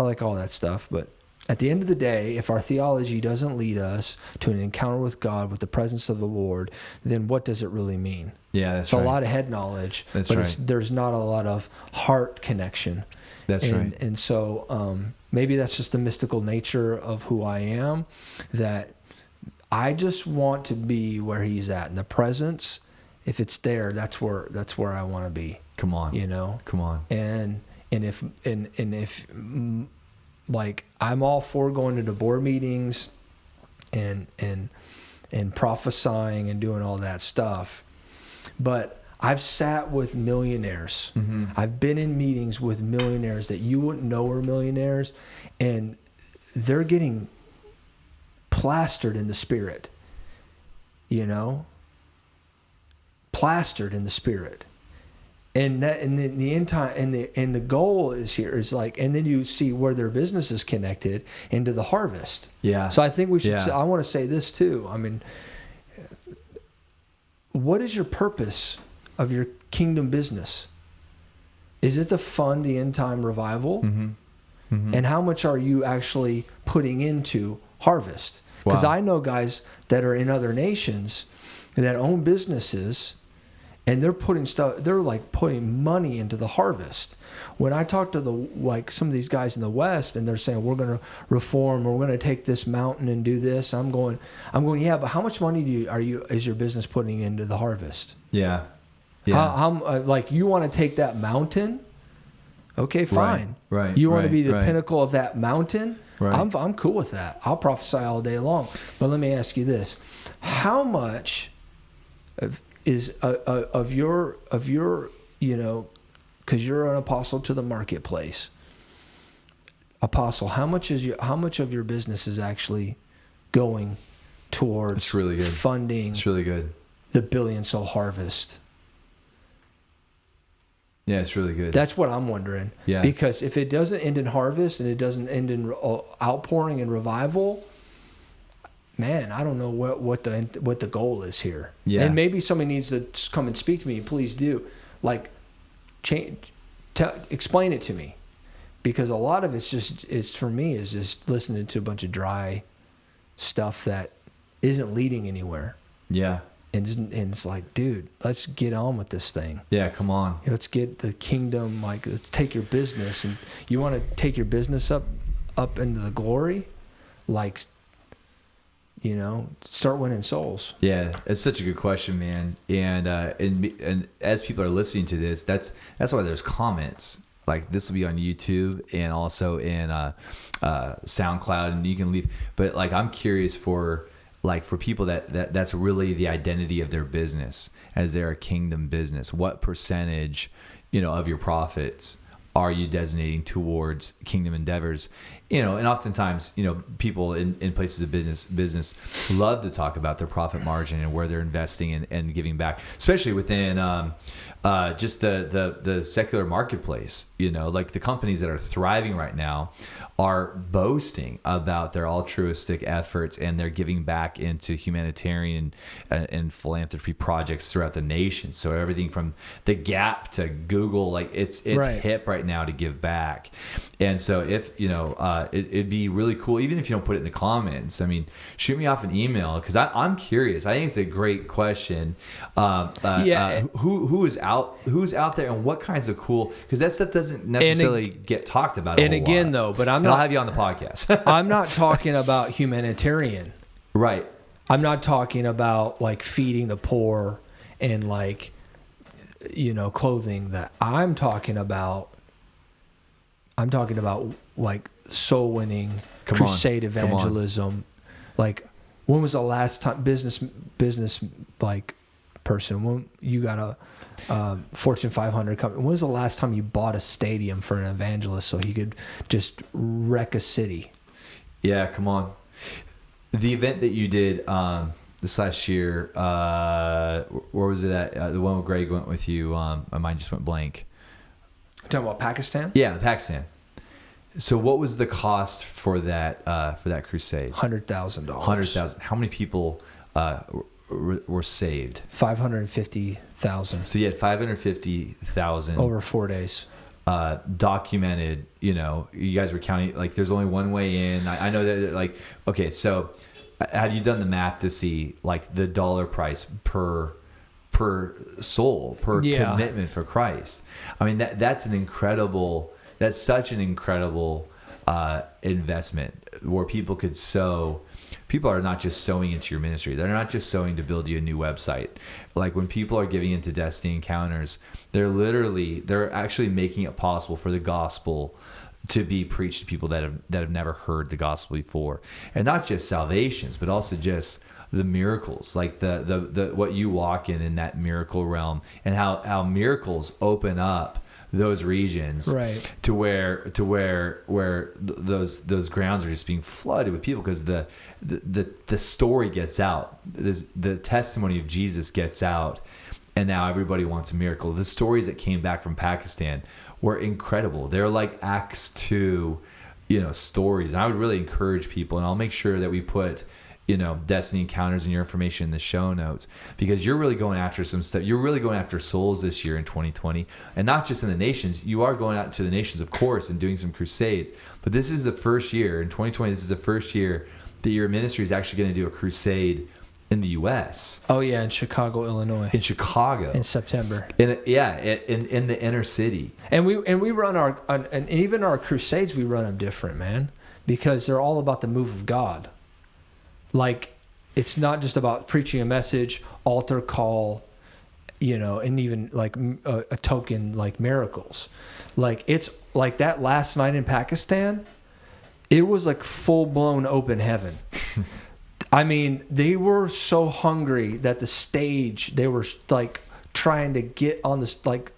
like all that stuff, but at the end of the day, if our theology doesn't lead us to an encounter with God, with the presence of the Lord, then what does it really mean? Yeah, that's it's right. a lot of head knowledge, That's but right. there's not a lot of heart connection. That's right. And so maybe that's just the mystical nature of who I am, that I just want to be where He's at in the presence. If it's there, that's where I want to be. Come on. Come on. And if like, I'm all for going to the board meetings and prophesying and doing all that stuff, but I've sat with millionaires. Mm-hmm. I've been in meetings with millionaires that you wouldn't know are millionaires, and they're getting plastered in the Spirit, plastered in the Spirit. And the end time, and the goal is like, and then you see where their business is connected into the harvest. Yeah. So I think we should. Yeah. I want to say this too. I mean, what is your purpose of your kingdom business? Is it to fund the end time revival? Mm-hmm. Mm-hmm. And how much are you actually putting into harvest? Because Wow. I know guys that are in other nations that own businesses, and they're putting money into the harvest. When I talk to some of these guys in the West, and they're saying, we're going to reform, or we're going to take this mountain and do this, I'm going, yeah, but how much money is your business putting into the harvest? Yeah. Yeah. How like, you want to take that mountain? Okay, fine. Right. You want to be the right. pinnacle of that mountain? Right. I'm cool with that. I'll prophesy all day long. But let me ask you this: how much of your because you're an apostle to the marketplace, apostle, how much of your business is actually going towards It's really good. funding It's really good. the billion soul harvest? Yeah, it's really good. That's what I'm wondering. Yeah. Because if it doesn't end in harvest, and it doesn't end in outpouring and revival, man, I don't know what the goal is here. Yeah. And maybe somebody needs to just come and speak to me. Please do. Like, explain it to me, because a lot of it's for me is just listening to a bunch of dry stuff that isn't leading anywhere. Yeah. And it's like, dude, let's get on with this thing. Yeah, come on. Let's get the kingdom, like, let's take your business, and you want to take your business up into the glory, like, start winning souls. Yeah, it's such a good question, man. And as people are listening to this, that's why there's comments. Like, this will be on YouTube and also in SoundCloud, and you can leave. But like, I'm curious for people that's really the identity of their business, as they're a kingdom business. What percentage, of your profits are you designating towards kingdom endeavors? And oftentimes, people in places of business love to talk about their profit margin and where they're investing and giving back, especially within just the secular marketplace. Like the companies that are thriving right now are boasting about their altruistic efforts, and they're giving back into humanitarian and philanthropy projects throughout the nation. So everything from the Gap to Google, like it's Right. hip right now to give back. And so if it'd be really cool, even if you don't put it in the comments. I mean, shoot me off an email, because I'm curious. I think it's a great question. Who's out there, and what kinds of cool, because that stuff doesn't necessarily get talked about. And again, though, but I'll have you on the podcast. I'm not talking about humanitarian. Right. I'm not talking about like feeding the poor and like, clothing that. I'm talking about like soul winning, crusade evangelism. Like, when was the last time business like person, when you got a Fortune 500 company, when was the last time you bought a stadium for an evangelist so he could just wreck a city? Yeah, come on. The event that you did this last year, where was it at? The one where Greg went with you. My mind just went blank. You're talking about Pakistan? Yeah, Pakistan. So what was the cost for that crusade? $100,000. $100,000. How many people were saved? 550,000. So you had 550,000 over 4 days. Documented. You guys were counting, like there's only one way in. I know that, like, okay, so have you done the math to see like the dollar price per soul, per commitment for Christ? I mean, that's such an incredible investment where people could sow. People are not just sowing into your ministry. They're not just sowing to build you a new website. Like when people are giving into Destiny Encounters, they're actually making it possible for the gospel to be preached to people that have never heard the gospel before. And not just salvations, but also just the miracles, like the what you walk in that miracle realm, and how miracles open up those regions, right, to where those grounds are just being flooded with people, because the story gets out, the testimony of Jesus gets out, and now everybody wants a miracle. The stories that came back from Pakistan were incredible. They're like Acts 2, stories. And I would really encourage people, and I'll make sure that we put Destiny Encounters and your information in the show notes, because you're really going after some stuff. You're really going after souls this year in 2020, and not just in the nations. You are going out to the nations, of course, and doing some crusades. But this is the first year in 2020. This is the first year that your ministry is actually going to do a crusade in the U.S. Oh yeah, in Chicago, Illinois. In Chicago, in September. In the inner city. And we run and even our crusades, we run them different, man, because they're all about the move of God. Like, it's not just about preaching a message, altar call, and even like a token like miracles. Like, it's like that last night in Pakistan, it was like full blown open heaven. I mean, they were so hungry that the stage, they were like trying to get on this, like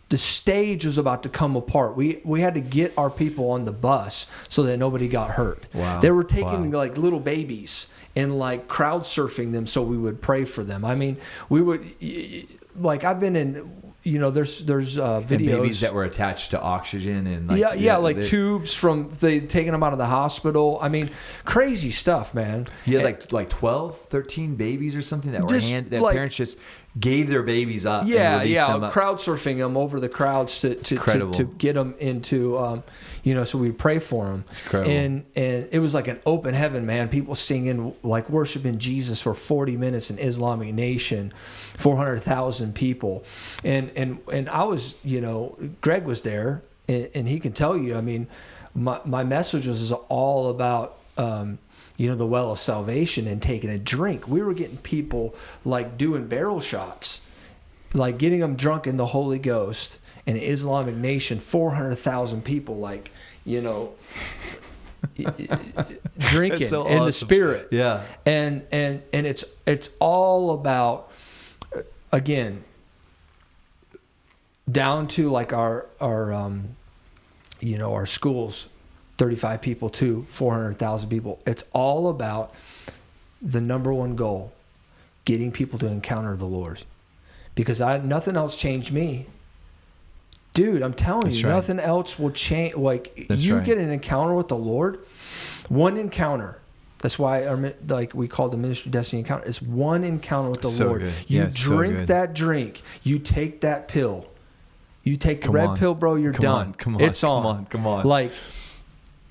the stage was about to come apart. We had to get our people on the bus so that nobody got hurt. Wow. They were taking like little babies and like crowd surfing them so we would pray for them. I mean, we would, like, I've been in, there's videos. And babies that were attached to oxygen and like, tubes from taking them out of the hospital. I mean, crazy stuff, man. You had like 12, 13 babies or something that parents just gave their babies up. Crowd surfing them over the crowds to get them into, so we pray for them. It's incredible. And it was like an open heaven, man. People singing, like worshiping Jesus for 40 minutes in Islamic Nation, 400,000 people. And I was, Greg was there, and he can tell you, I mean, my message was all about, the well of salvation and taking a drink. We were getting people like doing barrel shots, like getting them drunk in the Holy Ghost. And Islamic Nation, 400,000 people, like, drinking so in awesome. the Spirit. Yeah. And it's all about, again, down to like our schools, 35 people to 400,000 people. It's all about the number one goal, getting people to encounter the Lord. because nothing else changed me. Dude, I'm telling That's you, right. nothing else will change. Like, That's you right. get an encounter with the Lord, one encounter. That's why we call the ministry Destiny Encounter. It's one encounter with the So Lord. good. You Yeah, it's so drink good. that drink. You take that pill. You take the Come red on. pill, bro, you're Come done. on. Come on. It's Come on. on. Come on. Like,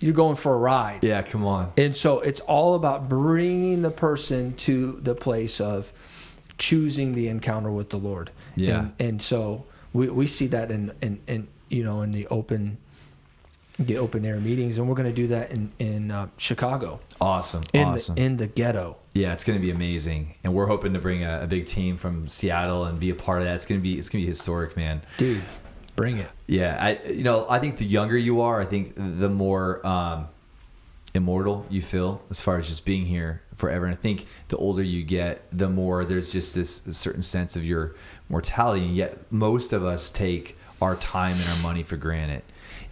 you're going for a ride. Yeah, come on. And so it's all about bringing the person to the place of choosing the encounter with the Lord. Yeah. And so we see that in the open air meetings, and we're going to do that in Chicago. Awesome. In the ghetto. Yeah, it's going to be amazing, and we're hoping to bring a big team from Seattle and be a part of that. It's going to be historic, man. Dude, bring it. Yeah, I think the younger you are, I think the more immortal you feel as far as just being here forever. And I think the older you get, the more there's just this certain sense of your mortality, and yet most of us take our time and our money for granted.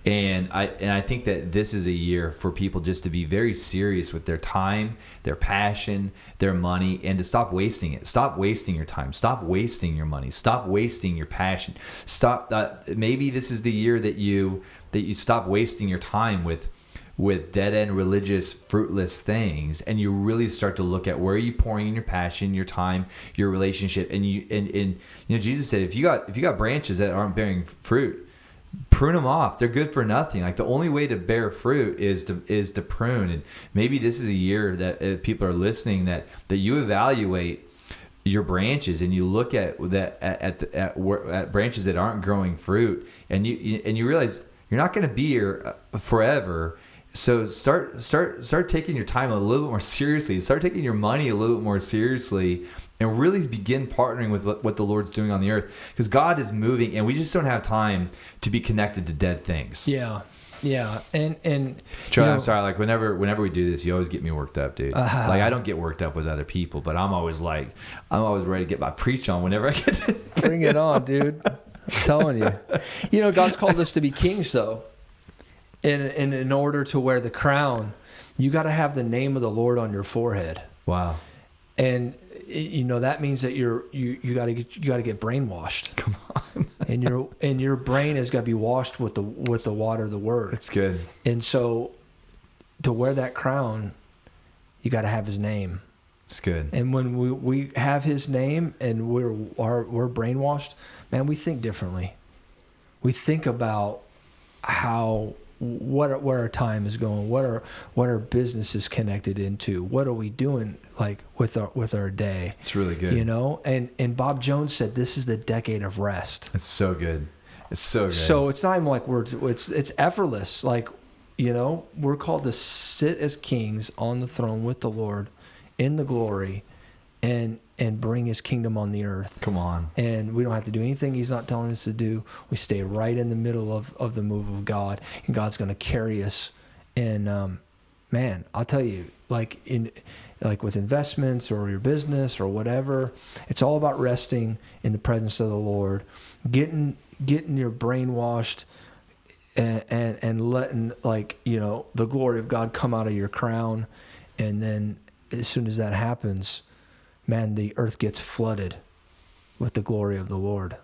And I think that this is a year for people just to be very serious with their time, their passion, their money, and to stop wasting it. Stop wasting your time. Stop wasting your money. Stop wasting your passion. Stop. Maybe this is the year that you stop wasting your time with dead end religious fruitless things, and you really start to look at where are you pouring in your passion, your time, your relationship. And Jesus said, if you got branches that aren't bearing fruit, prune them off. They're good for nothing. Like, the only way to bear fruit is to prune. And maybe this is a year that if people are listening, that you evaluate your branches and you look at branches that aren't growing fruit, and you realize you're not going to be here forever. So start taking your time a little bit more seriously. Start taking your money a little bit more seriously, and really begin partnering with what the Lord's doing on the earth, because God is moving, and we just don't have time to be connected to dead things. Yeah. And Charlie, I'm sorry. Like, whenever we do this, you always get me worked up, dude. Like, I don't get worked up with other people, but I'm always ready to get my preach on whenever I get to bring it on, dude. I'm telling you. God's called us to be kings, though. And in order to wear the crown, you got to have the name of the Lord on your forehead. Wow. And that means that you got to get brainwashed. Come on. and your brain has got to be washed with the water of the Word. That's good. And so, to wear that crown, you got to have His name. It's good. And when we have His name and we're brainwashed, man, we think differently. We think about what our time is going, what our business is connected into, what are we doing, like, with our day. It's really good. And Bob Jones said this is the decade of rest. It's so good. It's so good. So it's not even like it's effortless. Like, we're called to sit as kings on the throne with the Lord in the glory, and bring His kingdom on the earth. Come on. And we don't have to do anything He's not telling us to do. We stay right in the middle of the move of God, and God's going to carry us. And man, I'll tell you, like with investments or your business or whatever, it's all about resting in the presence of the Lord, getting your brain washed, and letting, the glory of God come out of your crown. And then as soon as that happens, man, the earth gets flooded with the glory of the Lord.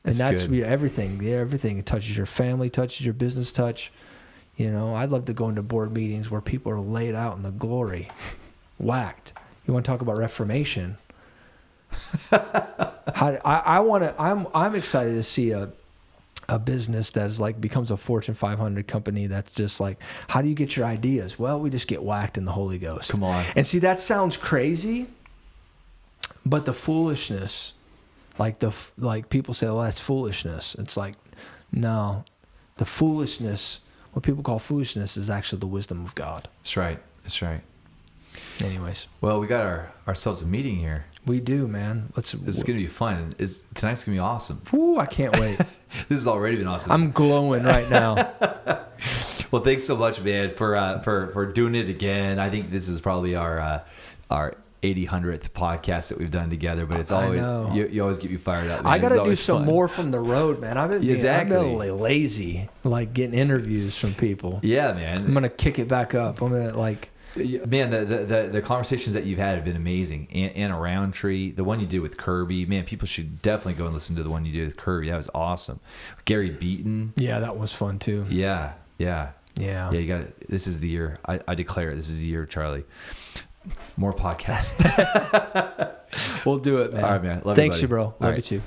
And that's everything. Yeah, everything. It touches your family, touches your business, I'd love to go into board meetings where people are laid out in the glory, whacked. You want to talk about reformation? I'm excited to see a business that's becomes a Fortune 500 company that's just like, how do you get your ideas? Well, we just get whacked in the Holy Ghost. Come on. And see, that sounds crazy, but the foolishness, people say, well, that's foolishness. It's like, no, the foolishness, what people call foolishness, is actually the wisdom of God. That's right. Anyways. Well, we got ourselves a meeting here. We do, man. This is going to be fun. Tonight's going to be awesome. Woo, I can't wait. This has already been awesome. I'm glowing right now. Well, thanks so much, man, for doing it again. I think this is probably our 800th podcast that we've done together, but it's always you always get me fired up, man. I got to do some more from the road, man. I've been Exactly. really lazy, getting interviews from people. Yeah, man. I'm gonna kick it back up. I'm gonna Man, the conversations that you've had have been amazing. Anna Roundtree, the one you did with Kirby, man, people should definitely go and listen to the one you did with Kirby. That was awesome. Gary Beaton. Yeah, that was fun too. Yeah. Yeah. You got it. This is the year. I declare it. This is the year, Charlie. More podcasts. We'll do it, man. All right, man. Love Thanks you, you, bro. Love right. you too.